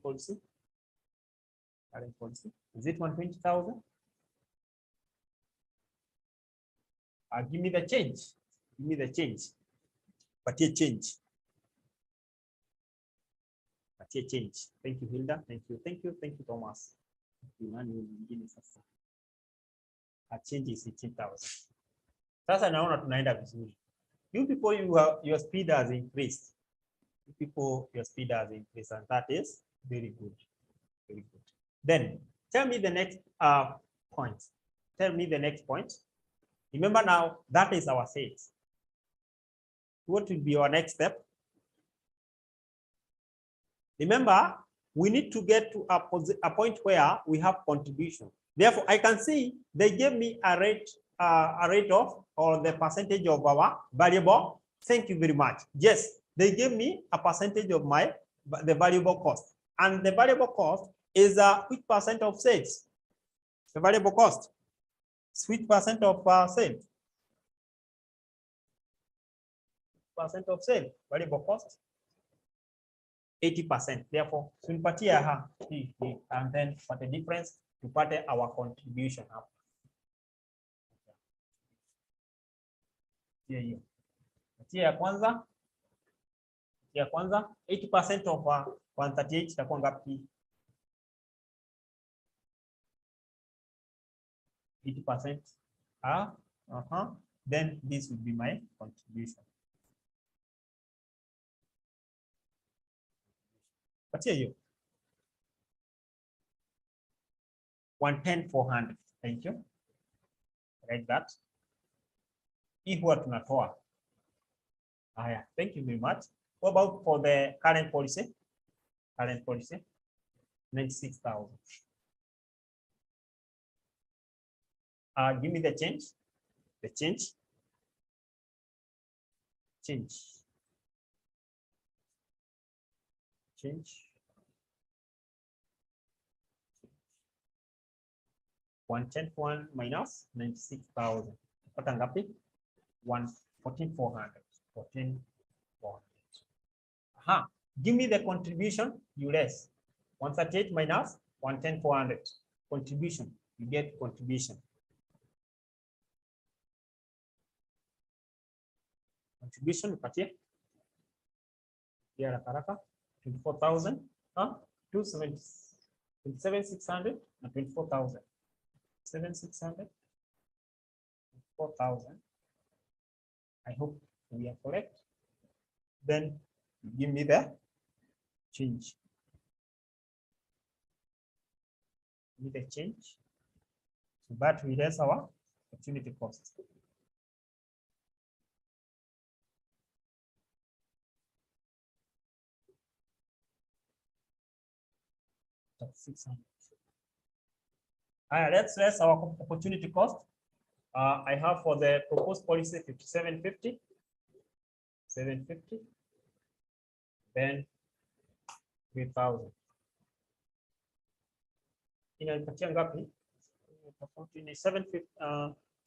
policy. Current policy. Is it 120,000? Give me the change. Give me the change. Patie change. Patie change. Thank you, Hilda. Thank you. Thank you. Thank you, Thomas. A change is 18,000. Sasa naona tunaenda vizuri. You people, your speed has increased. You people, your speed has increased, and that is very good. Very good. Then tell me the next point. Tell me the next point. Remember now, that is our sales. What will be our next step? Remember, we need to get to a point where we have contribution. Therefore, I can see they gave me a rate of, or the percentage of our variable. Thank you very much. Yes, they gave me a percentage of the variable cost, and the variable cost is which percent of sales? The variable cost, which percent of sales? Percent of sale, variable cost, 80%. Therefore, tunapatia and then for the difference tupate our contribution hapa. Hiyo. Ya kwanza 80% of 138 itakuwa ngapi? 80%. Then this would be my contribution. Patia hiyo. 110,400. Thank you. Write that. Hii huwa tunatoa. Thank you very much. What about for the current policy? Current policy, 96,000. Give me the change. The change. Change. 110,100 minus 96,000. Pata ngapi? 14,400. 14,400. Give me the contribution. You less. 138 minus 110,400. Contribution. You get contribution. Contribution patie. Yeah, haraka. 24,000. 27,600 and 24,000. 7,600. 4,000. I hope we are correct. Then give me the change. Give me the change. So that we raise our opportunity cost. That's 600. Let's raise our opportunity cost. I have for the proposed policy 5750. 750. Then 3,000. Inapatia ngapi?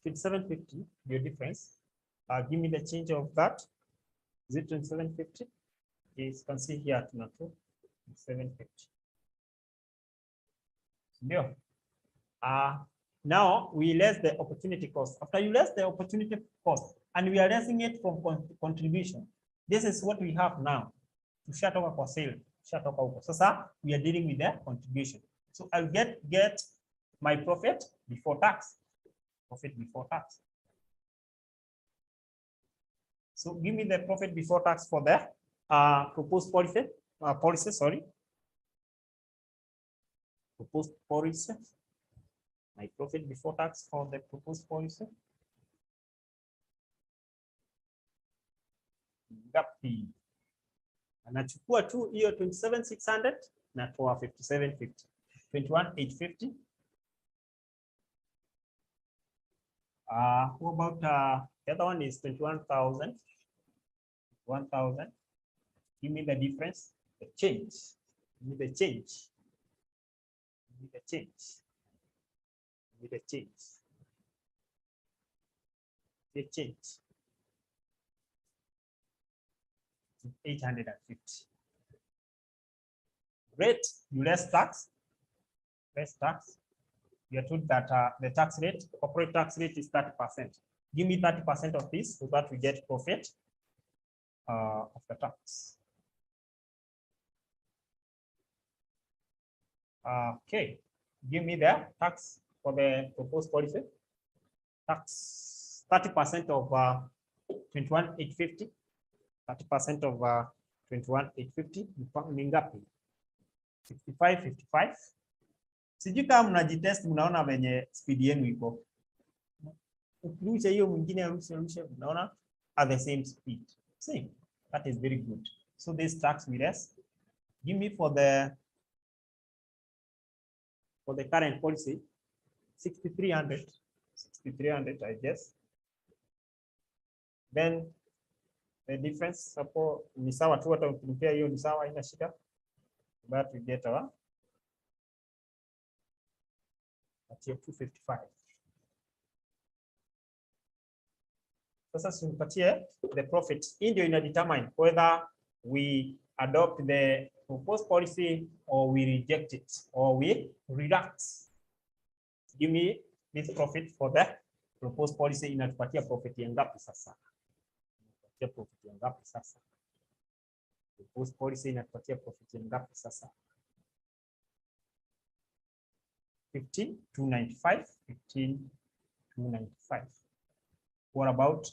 750. Your difference. Give me the change of that. Is it 750? Yes, you can see here at 750. No. Now we less the opportunity cost. After you less the opportunity cost, and we are lessing it from contribution. This is what we have now. To shut over for sale. Shut over. So sir, we are dealing with the contribution. So I'll get my profit before tax. Profit before tax. So give me the profit before tax for the proposed policy. Proposed policy. My profit before tax for the proposed policy. Ngapi? Anachukua tu hiyo 27,600 na toa 5750. 21,850. What about the other one is 21,000. 1,000. Give me the difference, the change. Give me the change. Give me the change. Give me the change. The change. 850. Rate, you less tax. Less tax. You are told that the tax rate, corporate tax rate is 30%. Give me 30% of this so that we get profit of the tax. Okay, give me the tax for the proposed policy. Tax 30% of 21,850. 30% of 21,850 ni ngapi? 65.55. Sijui kama mnajitest, mnaona venye speed yenu iko. Ukirusha hiyo mwingine arusha, mnaona at the same speed. See, that is very good. So this tax with us. Give me for the current policy 6,300. 6,300, I guess. Then the difference hapo ni sawa tu, hata ukimpea hiyo ni sawa, haina shida. But we get our at 255. Sasa tumpatie the profit. Hii ndio ina determine whether we adopt the proposed policy or we reject it or we redact. Give me this profit for the proposed policy. Inatupatia profit ya ngapi sasa? Inatupatia profit ya ngapi sasa? Proposed policy inatupatia profit ya ngapi sasa? 15,295. 15,295. What about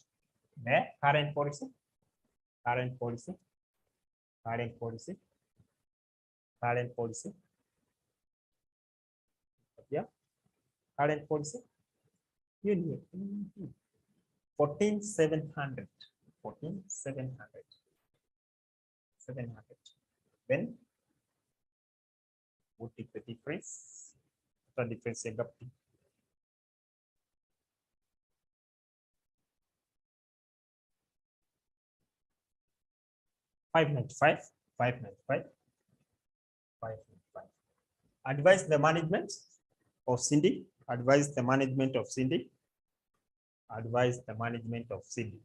the current policy? Current policy. Current policy. Current policy. Yeah. Current policy. Union. 14,700. 14,700. 700. Then what is the difference? The difference is 595. 595. 595. Advise the management of Cindy. Advise the management of Cindy. Advise the management of Cindy.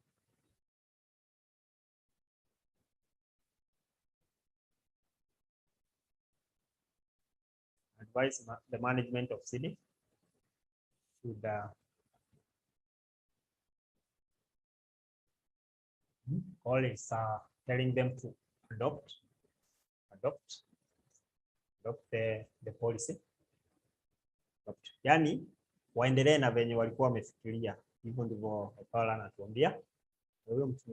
Advise the management of Cindy should always telling them to adopt the policy. Yani waendelee na venye walikuwa wamefikiria. Hivyo ndivyo Paula anatuambia. Huyo mtu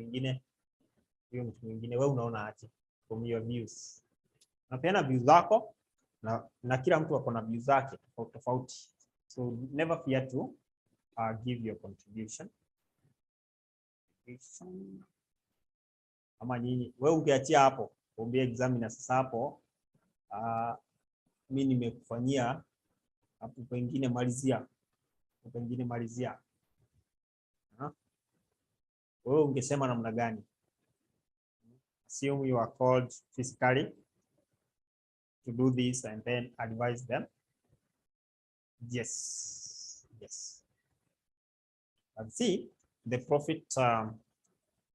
mwingine wewe unaona aje from your views? Napeana views zako na kila mtu ako na views zake tofauti. So never fear to give your contribution. Ama nyinyi wewe ungeachia hapo umbie examiner sasa hapo mimi nimekufanyia hapo, pengine malizia. Wewe ungesema namna gani? Assume you are called physically to do this and then advise them. Yes. And see, the profit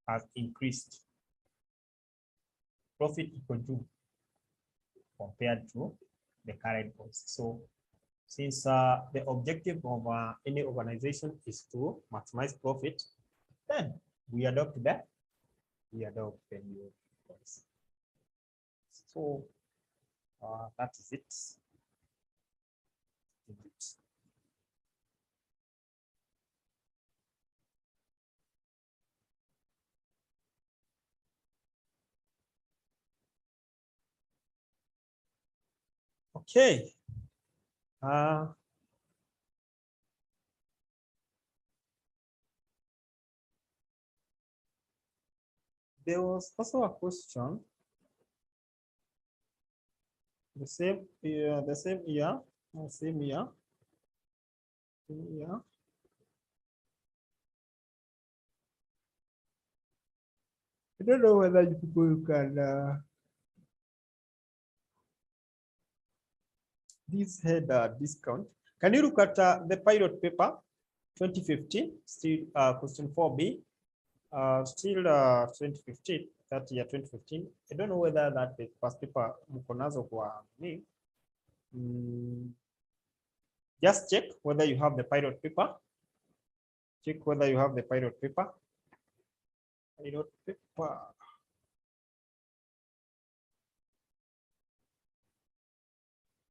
has increased. Profit equal to compared to the current policy. So since the objective of any organization is to maximize profit, then we adopt the new policy. So that is it. Okay. There was also a question. The same year, the same year, same year, same year. I don't know whether you people can this had a discount. Can you look at the pilot paper 2015, still question 4B, still 2015, that year 2015. I don't know whether that the first paper mkonazo kwa me. Just check whether you have the pilot paper. Check whether you have the pilot paper. Pilot paper.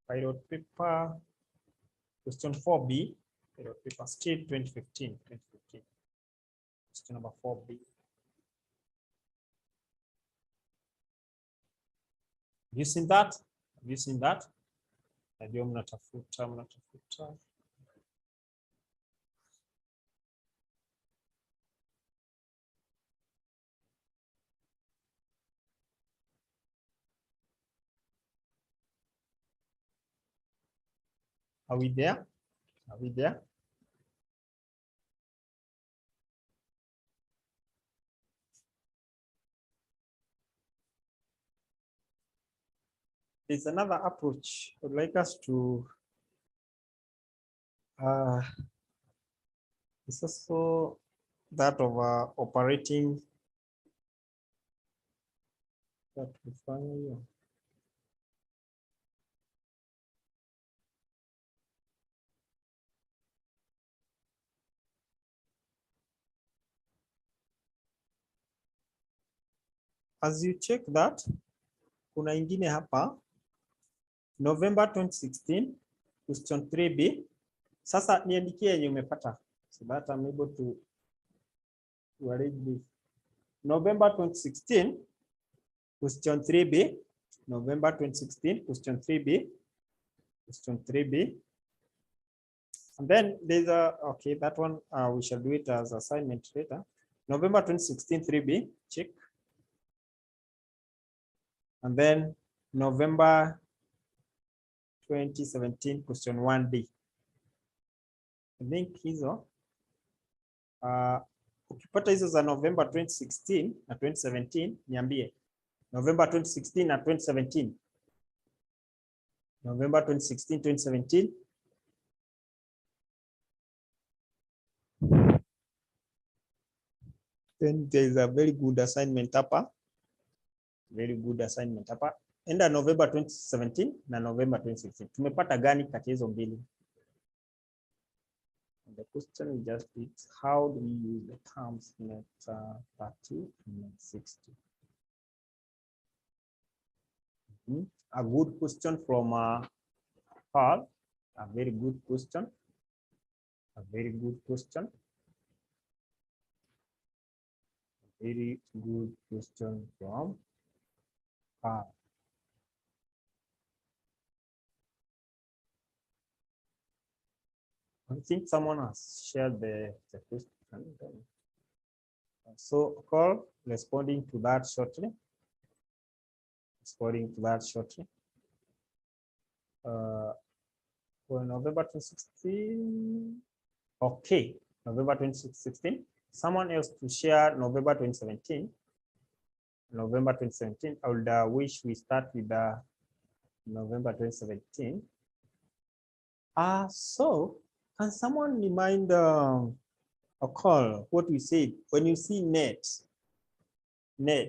Pilot paper. Question 4B. Pilot paper still 2015. 2015. Question number 4B. Have you seen that? Have you seen that? Najua mnatafuta. Are we there? Are we there? There's another approach I'd like us to it's also that of operating that as you check that, kuna ingine hapa November 2016 question 3B. Sasa niandikie yenye umepata so that I'm able to arrange this. November 2016 question 3B. November 2016 question 3B. Question 3B. And then there's a, okay, that one we shall do it as assignment later. November 2016 3B, check. And then November 2017 question 1D. I think hizo ukipata hizo za November 2016 na 2017 niambie. November 2016 na 2017. November 2016 2017. Then there is a very good assignment hapa. Very good assignment hapa. Enda November 2017 na November 2016. Tumepata gani kati hizo mbili? The question we just did, how do we use the terms net 30 and net 60? A good question from Paul. A very good question. A very good question. A very good question from Paul. I think someone has shared the question. So call responding to that shortly. Responding to that shortly. For November 2016. Okay, November 2016. Someone else to share November 2017. November 2017. I would wish we start with November 2017. So can someone remind a call what we said when you see net 30.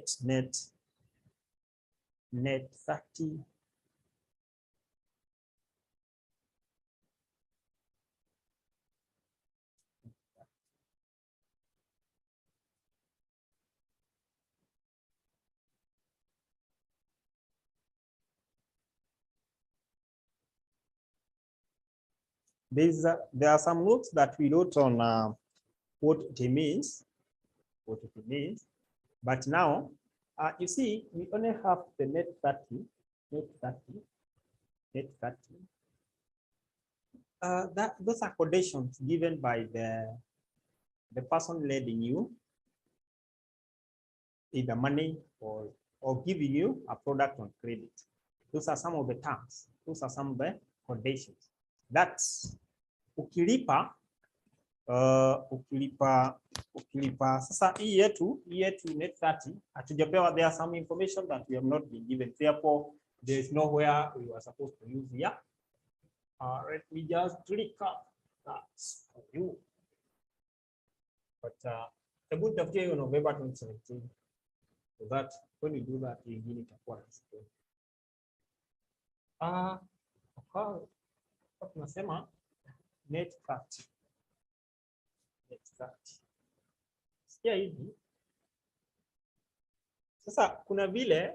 There are some notes that we wrote on what it means, but now you see we only have the net 30, net 30. Those are conditions given by the person lending you either money or giving you a product on credit. Those are some of the terms. Those are some of the conditions. That's ukilipa sasa hii yetu net 30 hatujapewa. There are some information that we have not been given, therefore there is nowhere we were supposed to use here. Let me just click that for you. But the good of year November 2017, so that when you do that you give it a quality. Tunasema net 30. Sikia hivi. Sasa kuna vile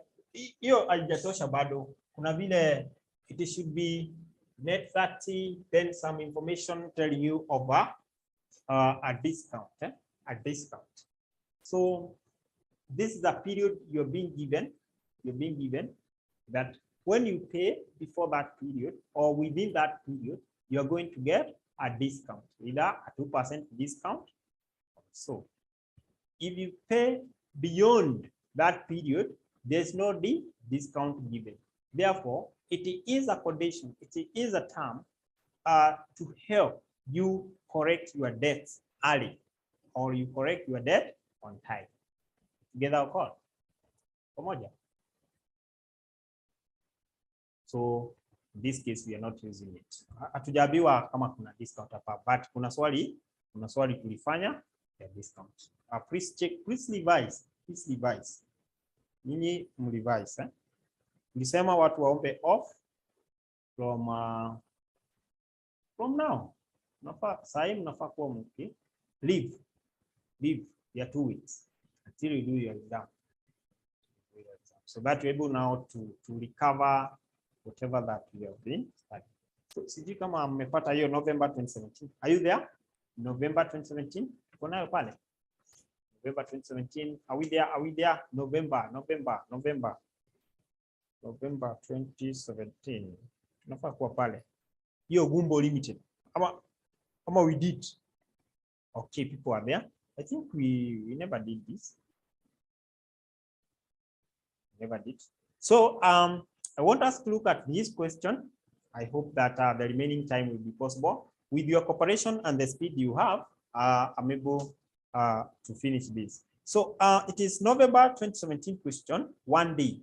hiyo haijatosha bado. Kuna vile it should be net 30, then some information telling you over a discount. A discount. So this is a period you're being given. You're being given that when you pay before that period or within that period, you're going to get a discount, either a 2% discount. So if you pay beyond that period, there's no discount given. Therefore, it is a condition, it is a term to help you correct your debts early, or you correct your debt on time. Together, of course. Pamoja. So in this case we are not using it. Hatujaambiwa kama kuna discount hapa, but kuna swali tulifanya ya discount. Please check, please revise. Ninyi mrevise. Nilisema watu waombe off from now. Nafaa sasa mnafaa kuwa mki leave ya 2 weeks until you do your exam. So that you're able now to recover whatever that you have been studying. So sijui kama mmepata hiyo November 2017. Are you there? November 2017. Tuko nayo pale. November 2017. Are we there? November 2017. Tunafaa kuwa pale. Hiyo Gumbo Limited. Ama we did. Okay, people are there. I think we never did this. Never did. So I want us to look at this question. I hope that the remaining time will be possible. With your cooperation and the speed you have, I'm able to finish this. So it is November 2017 question, one day.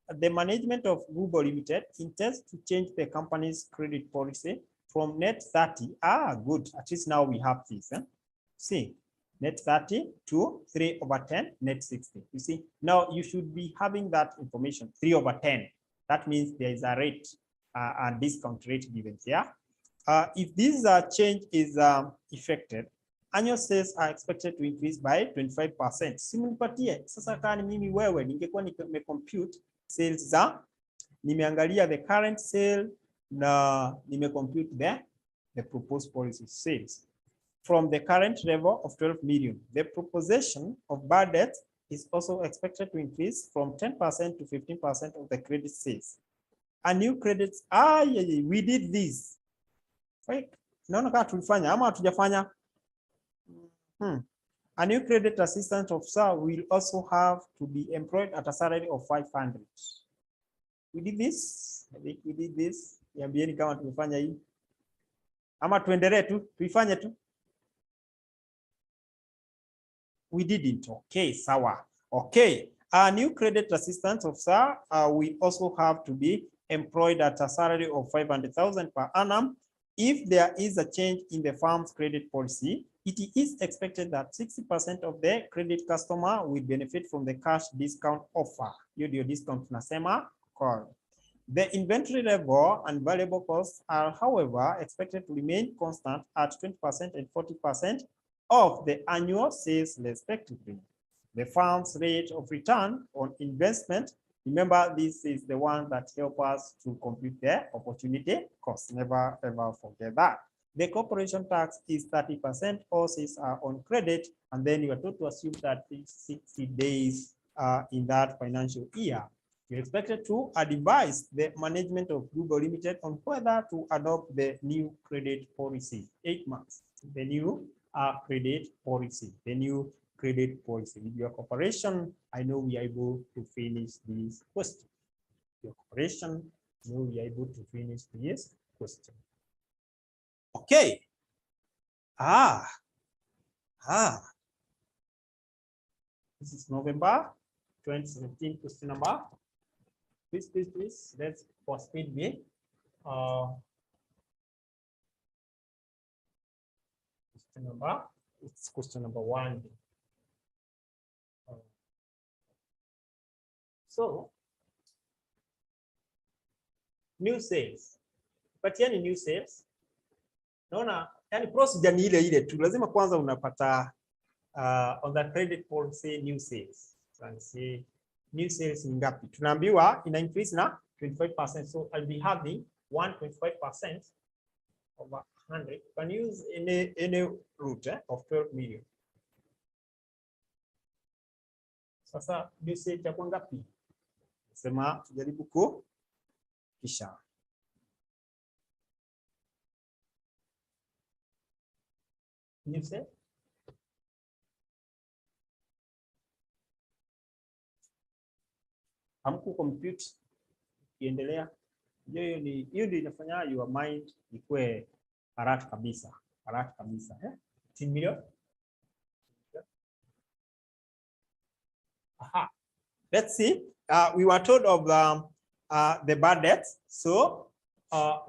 The management of Google Limited intends to change the company's credit policy from net 30. Good. At least now we have this. See, net 30 to 3/10, net 60. You see, now you should be having that information, 3/10. That means there is a rate, a discount rate given here. If this change is effected, annual sales are expected to increase by 25%. Simulpatie, sasa kama mimi wewe, ningekuwa nimecompute sales za, nimeangalia the current sale, na nimecompute the proposed policy sales. From the current level of 12 million, the proposition of bad debt is also expected to increase from 10% to 15% of the credit sales. A new credits, we did this. Right? Naona kama tulifanya ama hatujafanya. A new credit assistant officer will also have to be employed at a salary of 500. We did this. I think we did this. Niambieni kama tumefanya hii. Ama tuendelee tu, tuifanye tu. We didn't. Okay, sawa. Okay. A new credit assistant officer will also have to be employed at a salary of 500,000 per annum. If there is a change in the firm's credit policy, it is expected that 60% of the credit customer will benefit from the cash discount offer. Your discount nasema call. The inventory level and variable costs are, however, expected to remain constant at 20% and 40% of the annual sales respectively. The firm's rate of return on investment, remember this is the one that helps us to compute the opportunity cost. Never ever forget that. The corporation tax is 30%, all sales are on credit, and then you are told to assume that it's 60 days in that financial year. You're expected to advise the management of Google Limited on whether to adopt the new credit policy. 8 months. The new credit policy. The new credit policy. With your cooperation, I know we are able to finish this question. Your cooperation, I know we are able to finish this question. Okay. This is November 2017 question number. Please. Let's for speed me. Question number. It's question number 1. So, new sales. But yani new sales. Naona yani procedure ni ile tu. Lazima kwanza unapata on the credit policy new sales. Say new sales ni ngapi? Tunaambiwa ina increase na 25%. So I'll be having 1.5% over 100. You can use any root of 12 million. Sasa new sales itakuwa ngapi? Sema tujaribu kisha. New sales. Hamku compute kiendelea. Hiyo ndio inafanya your mind ikue haraka kabisa. 10 million. Aha. Let's see. We were told of the bad debts. So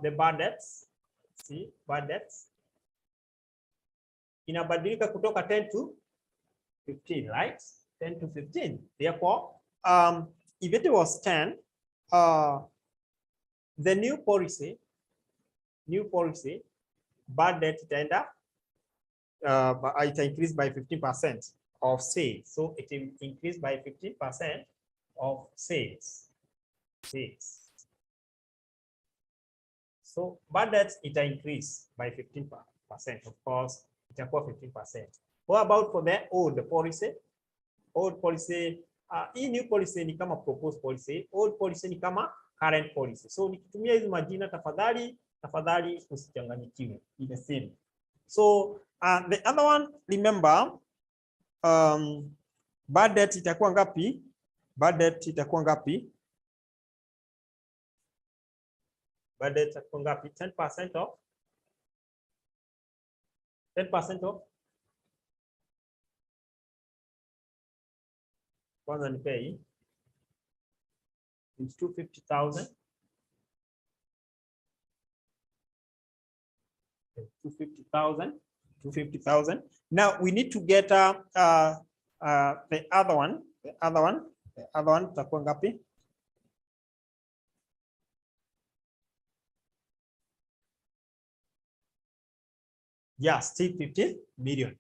the bad debts. See, bad debts. Inabadilika kutoka 10 to 15, right? 10 to 15. Therefore, if it was 10, the new policy, bad debt itaenda, it increased by 15% of sales. So it increased by 15% of sales. So bad debt it increased by 15%. Of course, itakuwa 15%. What about for the old policy? Old policy. Hii new policy ni kama proposed policy, old policy ni kama current policy. So nikitumia hizi majina tafadhali usichanganyikiwe. It's the same. So the other one, remember, bad debt itakuwa ngapi? Bad debt itakuwa ngapi? 10% of 10% of kwanza ni pay. It's 250,000. 250,000. Now we need to get the other one. The other one itakuwa ngapi? Yeah, still 15 million.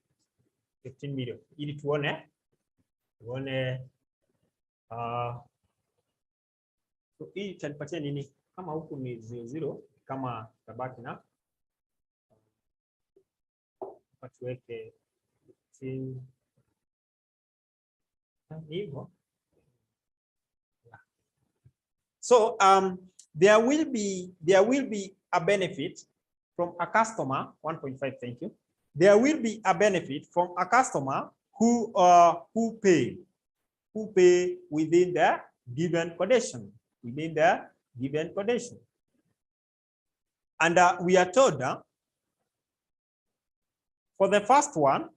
15 million. Ili tuone so hii itanipatia nini? Kama huku ni 00, kama tabaki na tuweke hivyo. So there will be a benefit from a customer. 1.5, thank you. There will be a benefit from a customer who pay within the given condition. And we are told for the first one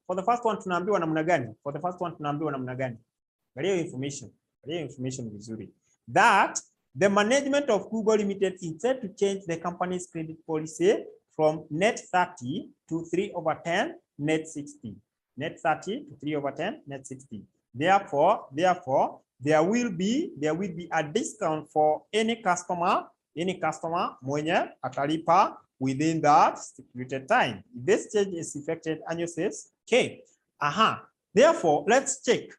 tunaambiwa namna gani? Galia information vizuri. That the management of Google Limited intend to change the company's credit policy from net 30 to 3/10 net 60. Net 30 to 3/10 net 60. Therefore, there will be a discount for any customer mwenye atalipa within that stipulated time. If this change is effected, annual sales. Okay. Therefore, let's check.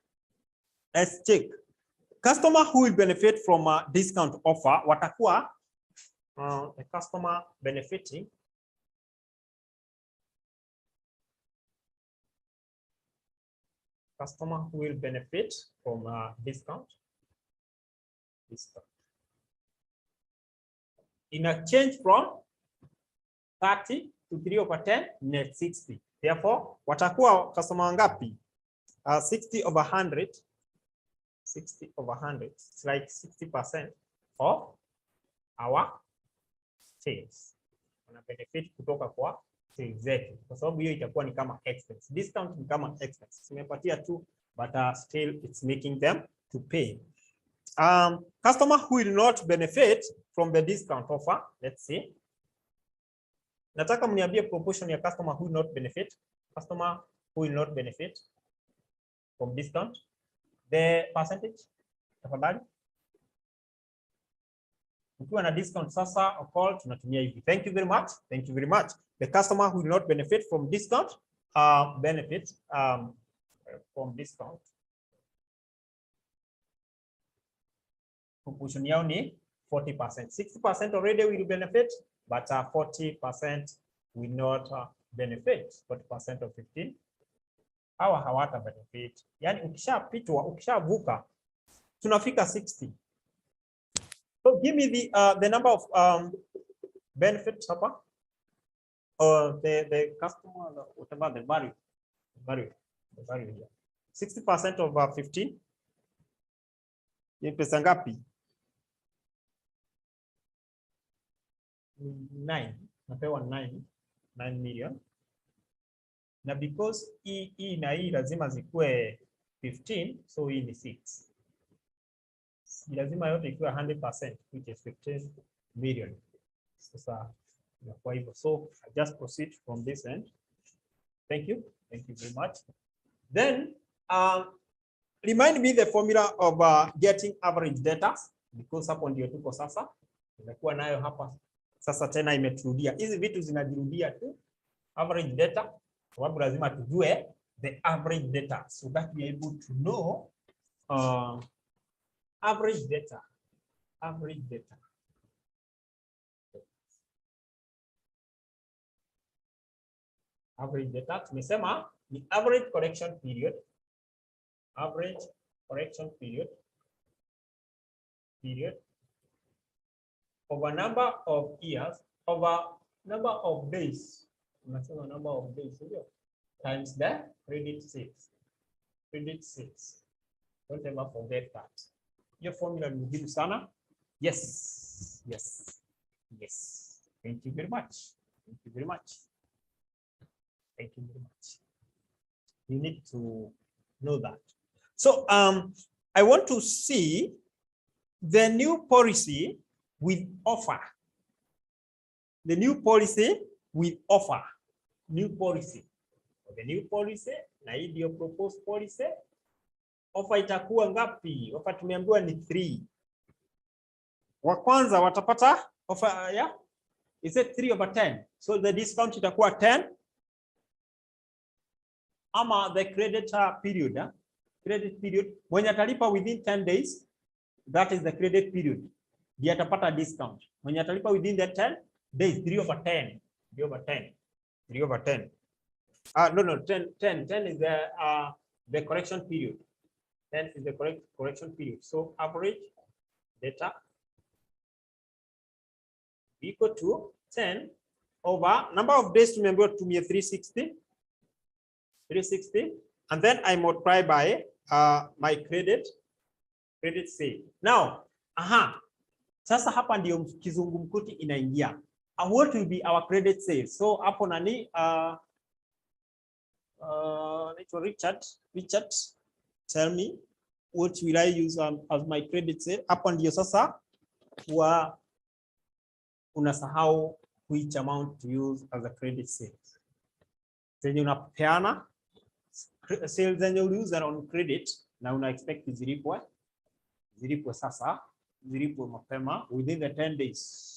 Customer who will benefit from a discount offer watakuwa a customer benefiting who will benefit from a discount discount. In a change from 30 to 3/10 net 60. Therefore, watakuwa customer wangapi? 60 over 100. 60 over 100. It's like 60% of our sales. Wana benefit kutoka kwa sales zetu. Kwa sababu hiyo itakuwa ni kama expense. Discount ni kama expense. Tumepatia tu, but still it's making them to pay. Customer who will not benefit from the discount offer, let's see. Nataka mniambie proportion ya customer who will not benefit. Customer who will not benefit from discount. The percentage, tafadhali. Ukiwa na discount sasa, or call tunatumia hivi. Thank you very much. Thank you very much. The customer who will not benefit from discount, benefit from discount. Proportion yao ni 40%. 60% already will benefit, but 40% will not benefit. 40% of 15 hawa hawata benefit. Yani ukishapitwa, ukishavuka tunafika 60. So give me the number of benefits hapa, or the customer, whatever the value here. 60% of 15 ni pesa ngapi? 9. Napewa 9 million. Na because hii na hii lazima zikuwe 15, so hii ni 6. Lazima yote ikiwa 100%, which is 15 million. Sasa kwa hivyo, so I just proceed from this end. Thank you very much. Then remind me the formula of getting average data, because hapo ndio tuko sasa. Nimekuwa nayo hapa sasa, tena imeturudia. Hizi vitu zinajirudia tu. Average data, sababu lazima tujue the average data so that we are able to know average data. Average data. Average data tumesema ni average correction period. Average correction period over number of years, over number of days. Unasema number of days times the credit sales. Credit sales. Don't ever forget that. Your formula ni muhimu sana. Yes. Thank you very much. You need to know that. So I want to see the new policy with offer. The new policy with offer. New policy. The new policy na hii ndio proposed policy. Offer itakuwa ngapi? Offer tumeambiwa ni 3. Wa kwanza watapata offer ya is it 3/10. So the discount itakuwa 10. Ama the credit period, credit period mwenye atalipa within 10 days, that is the credit period. Ndiye atapata discount. Mwenye atalipa within the 10 days, 3/10. 3/10. No, 10 is the correction period. 10 is the correction period. So average data equal to 10 over number of days, tumeambiwa tumie 360, and then I multiply by my credit sale. Now, sasa hapa ndio kizungumkuti inaingia. What will be our credit sale? So hapo nani Richard, tell me what will I use as my credit sale? Hapo ndio sasa unasahau which amount to use as a credit sale. Zenye unapeana sales zenye uliuza on credit na una expect zilipwe sasa, zilipwe mapema within the 10 days.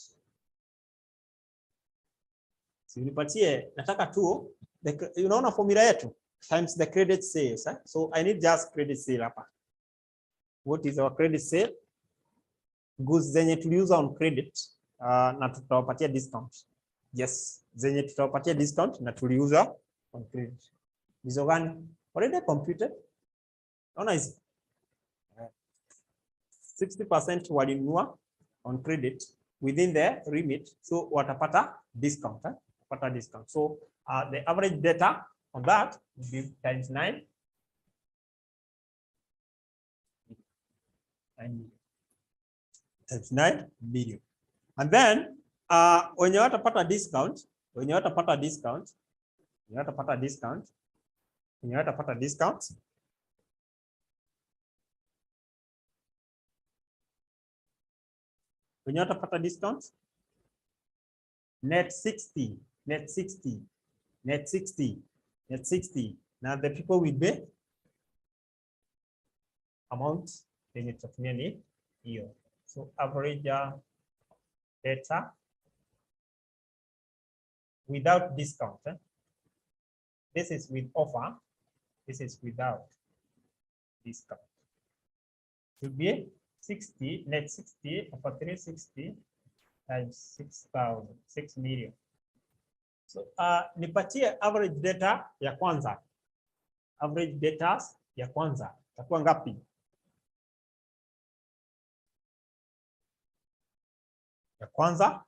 Sinipatie, nataka tu unaona formula yetu times the credit sales. So I need just credit sale hapa. What is our credit sale? Goods zenye tuliuza on credit na tutawapatia discount. Yes, zenye tutawapatia discount na tuliuza on credit. Hizo gani? Already computed. Naona hizi. 60% walinunua on credit within the limit, so watapata discount, watapata discount. So the average data on that will be times 9 times 9 million. And then when you watapata discount, when you watapata discount, when you watapata discount, when you watapata discount, when you watapata discount, net 60, net 60, net 60, net 60. Now the people will be amount yenye tutatumia ni hiyo. So average data without discount. This is with offer. This is without discount. To be 60, net 60 over 360 times 6,000, 6 million. So nipatie average data ya kwanza. Average data ya kwanza itakuwa ngapi? Ya kwanza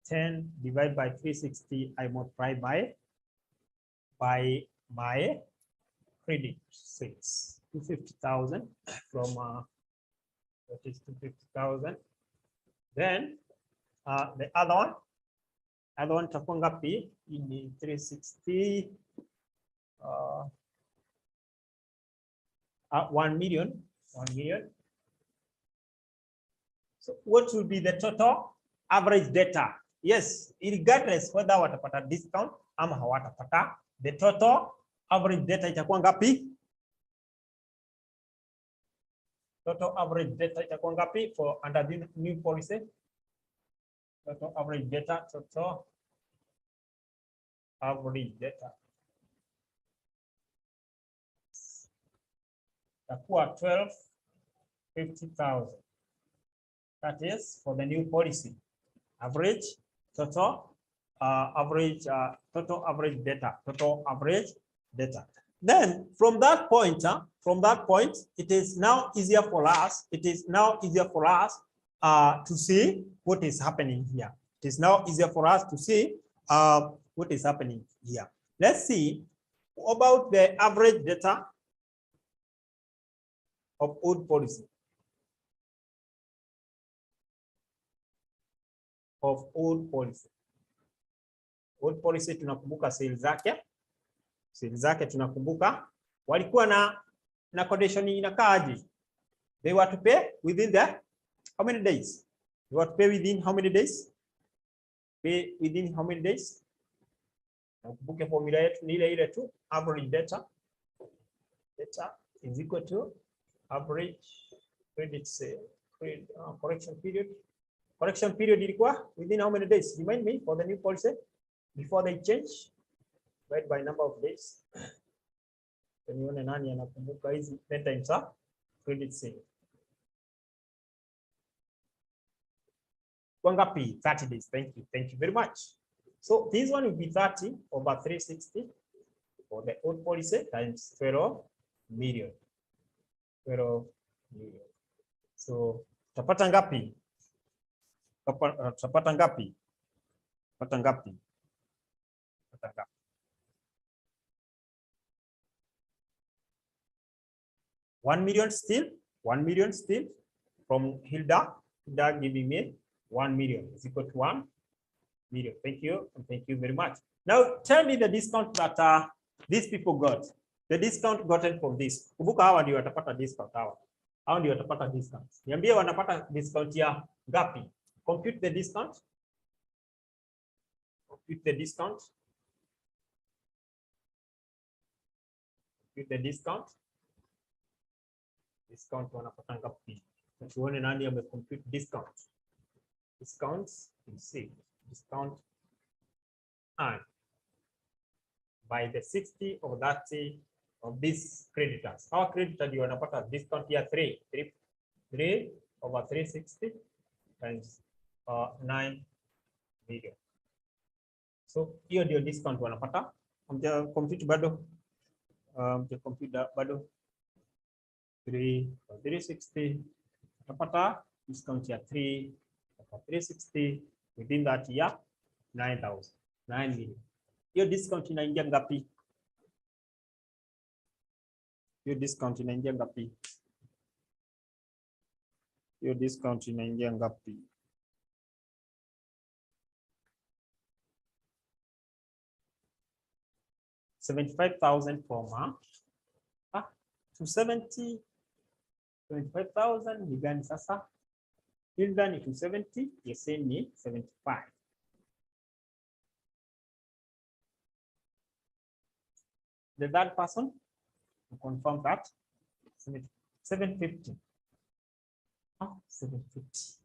10 divided by 360, I multiply by my credit sales, 250,000 from that is 250,000. Then the other one itakuwa ngapi? In 360 1 million. So what will be the total average data? Yes, regardless whether watapata discount ama hawatapata, the total average data itakuwa ngapi? Total average data itakuwa ngapi for under the new policy? Total average data, total average data itakuwa 1250,000. That is for the new policy. Average total total average data, total average data. Then from that point, it is now easier for us. It is now easier for us to see what is happening here. It is now easier for us to see what is happening here. Let's see about the average data of old policy. Of old policy. Old policy tunakumbuka sales zake tunakumbuka walikuwa na condition inakaaje? They were to pay within the how many days? They were to pay within how many days? Pay within how many days? Nakumbuke formula yetu ni ile tu, average data is equal to average credit sale correction period. Correction period ilikuwa within how many days? Remind me for the new policy before they change. Divided by number of days. Nione nani anakumbuka hizi 10 times credit sale. Kwa ngapi? 30 days. Thank you very much. So this one will be 30 over 360 for the old policy times 12 million. 12 million. So tutapata ngapi? Tutapata ngapi? 1 million still. 1 million still from Hilda. Hilda giving me 1 million is equal to 1 million. Thank you and thank you very much. Now tell me the discount that these people got. The discount gotten from this. Kumbuka hawa ndio watapata discount hawa. Hao ndio watapata discount. Niambie wanapata discount ya ngapi? Compute the discount. Compute the discount. Compute the discount. Discount wanapata ngapi? Tuone nani amecompute discount. Discounts, you see, discount and by the 60 or 30 of these creditors. Our creditor ndio wanapata discount here 3 over 360 times 9 million. So hiyo ndio discount wanapata. Compute bado the computer bado 360 utapata discount ya 360 within that year 9,000 9 million. Hiyo discount inaingia ngapi? Hiyo discount inaingia ngapi? Hiyo discount inaingia ngapi? $75,000 per month. 270, 25,000 ni gani sasa? Hili gani 270, the same ni 75. The third person to confirm that 750. 750.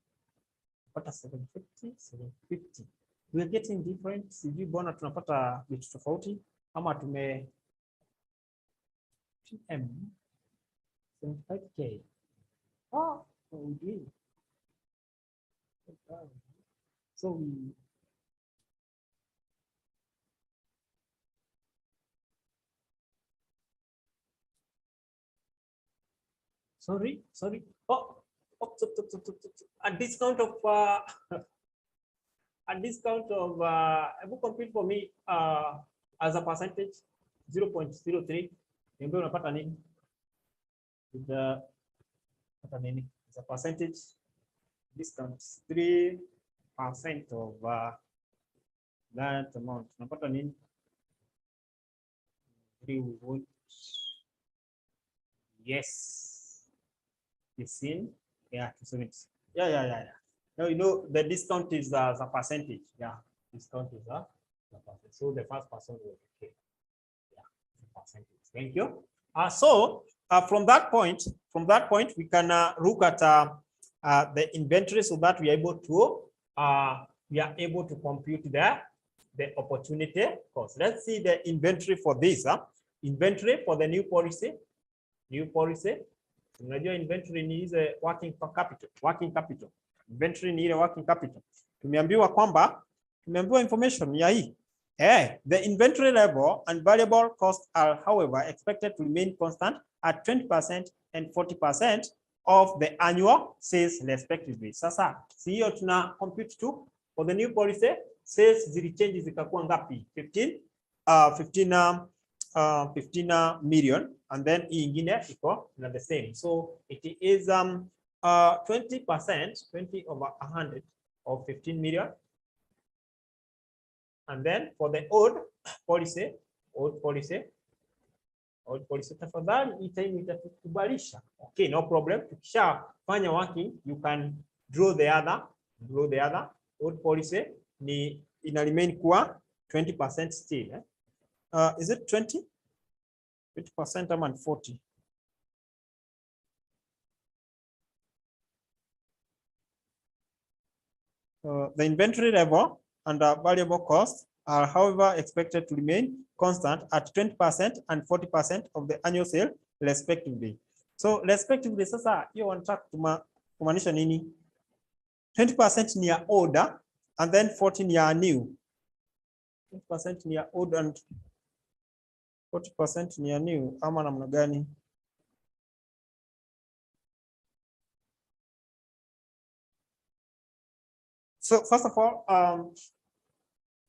What are 750? 750. We are getting different. Sijui bona tunapata vitu tofauti ama tume PM 75K. So we sorry. A discount of a book complete for me as a percentage 0.03. Niambia unapata nini? Unapata nini? As a percentage discount 3% of that amount. Unapata nini? 3 yes. It's in 270. Yeah. Now you know the discount is as a percentage. Yeah, discount is a percentage. So the first person will be okay. Yeah, percentage. Thank you. So from that point, we can look at the inventory so that we are able to compute the opportunity cost. Let's see the inventory for this. Inventory for the new policy. Unajua inventory ni ile working capital. Inventory ni ile working capital. Tumeambiwa information ya hii. The inventory level and variable costs are however expected to remain constant at 20% and 40% of the annual sales respectively. Sasa si hiyo tuna compute tu for the new policy sales zilichange zikakuwa ngapi? 15 million, and then hii ingine iko na the same. So it is 20% over 100 of 15 million. And then for the old policy tafadhali hii time itakubalisha. Okay, no problem. Tukishafanya working, you can draw the other old policy ni ina remain kuwa 20% still. Is it 20% ama 40%? The inventory level and variable costs are however expected to remain constant at 20% and 40% of the annual sale respectively. So respectively sasa hiyo wanataka kumaanisha nini? 20% ni ya order and then 40 ni ya new. 20% ni ya old and 40% ni ya new ama namna gani? So first of all,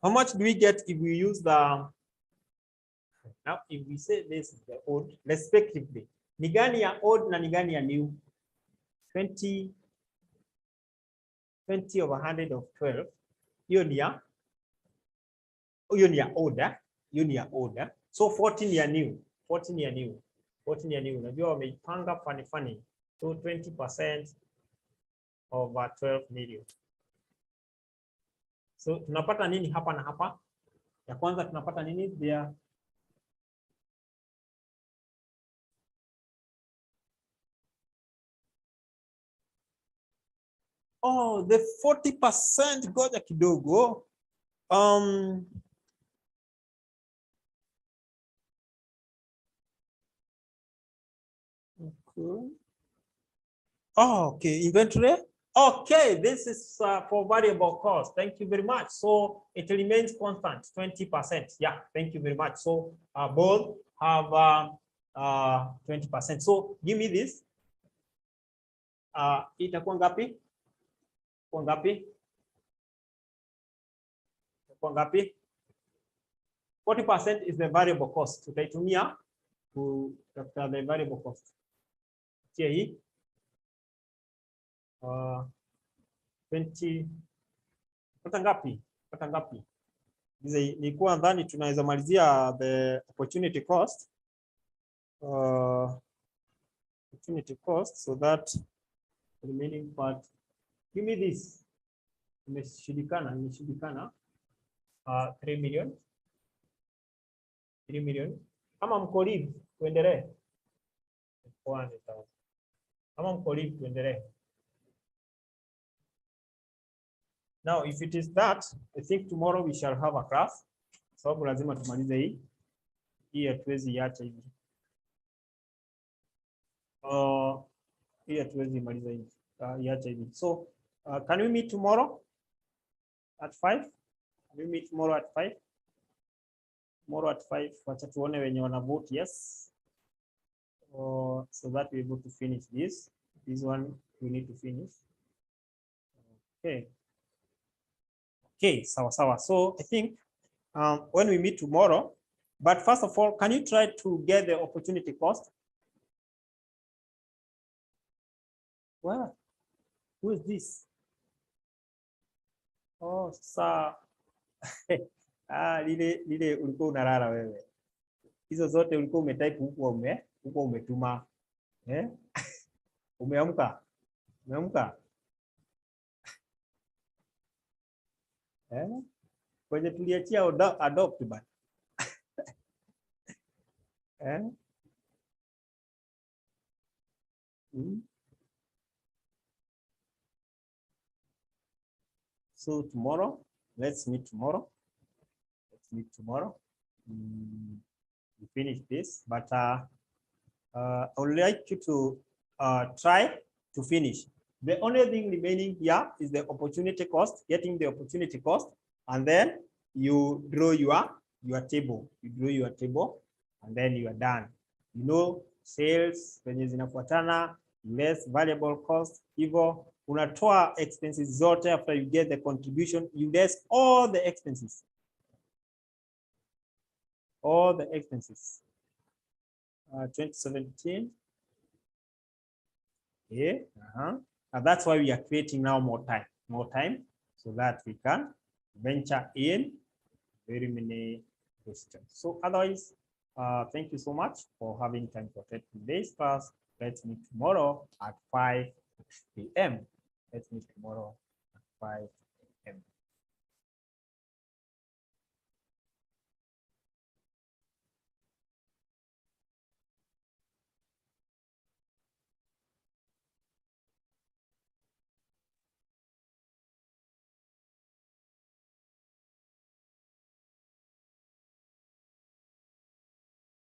how much do we get if we use the, now if we say this is the old respectively, ni gani ya old na ni gani ya new? 20 over 100 of 12, hiyo ni ya order, hiyo ni ya order. So 14 ya new, 14 ya new. Unajua wameipanga funny. So 20% over 12 million. So tunapata nini hapa na hapa? Ya kwanza tunapata nini? The 40%, goja kidogo. Okay. Okay, inventory Okay, this is for variable cost. Thank you very much. So it remains constant, 20%. Yeah, thank you very much. So both have 20%. So give me this. Itakuwa ngapi? Kwa ngapi? Kwa ngapi? 40% is the variable cost. Tutaitumia kutafuta the variable cost. Tia hii 20 pata ngapi? Pata ngapi? Nilikuwa ndani tunaweza malizia the opportunity cost. Opportunity cost, so that the remaining part. Give me this. Imeshindikana 3 million. 3 million. Kama mko live tuendelee. 400,000. Kama mko live tuendelee. Now if it is that, I think tomorrow we shall have a class. Sababu lazima tumalize hii. Hii hatuwezi iacha hivi. Hii hatuwezi maliza hivi. Iacha hivi. So can we meet tomorrow at 5? Can we meet tomorrow at 5? Tomorrow at 5, wacha tuone wenye wana vote yes. So that we're able to finish this. This one we need to finish. Okay. Okay, sawa. So I think when we meet tomorrow, but first of all, can you try to get the opportunity cost? Well, who is this? Oh, sir. Lile ulikuwa unalala wewe. Hizo zote ulikuwa umetype huko umetuma. Umeamka? Kwenye tuliachia adopt bana. So tomorrow, let's meet tomorrow. We finish this, but I would like you to try to finish. The only thing remaining here is the opportunity cost, getting the opportunity cost, and then you draw your table. You draw your table, and then you are done. You know, sales venye zinafuatana, less variable cost, hivyo unatoa expenses zote. After you get the contribution, you less all the expenses. All the expenses. 2017. Yeah. And that's why we are creating now more time, so that we can venture in very many questions. So otherwise, thank you so much for having time to attend today's class. Let's meet tomorrow at 5 p.m. Let's meet tomorrow at 5 p.m.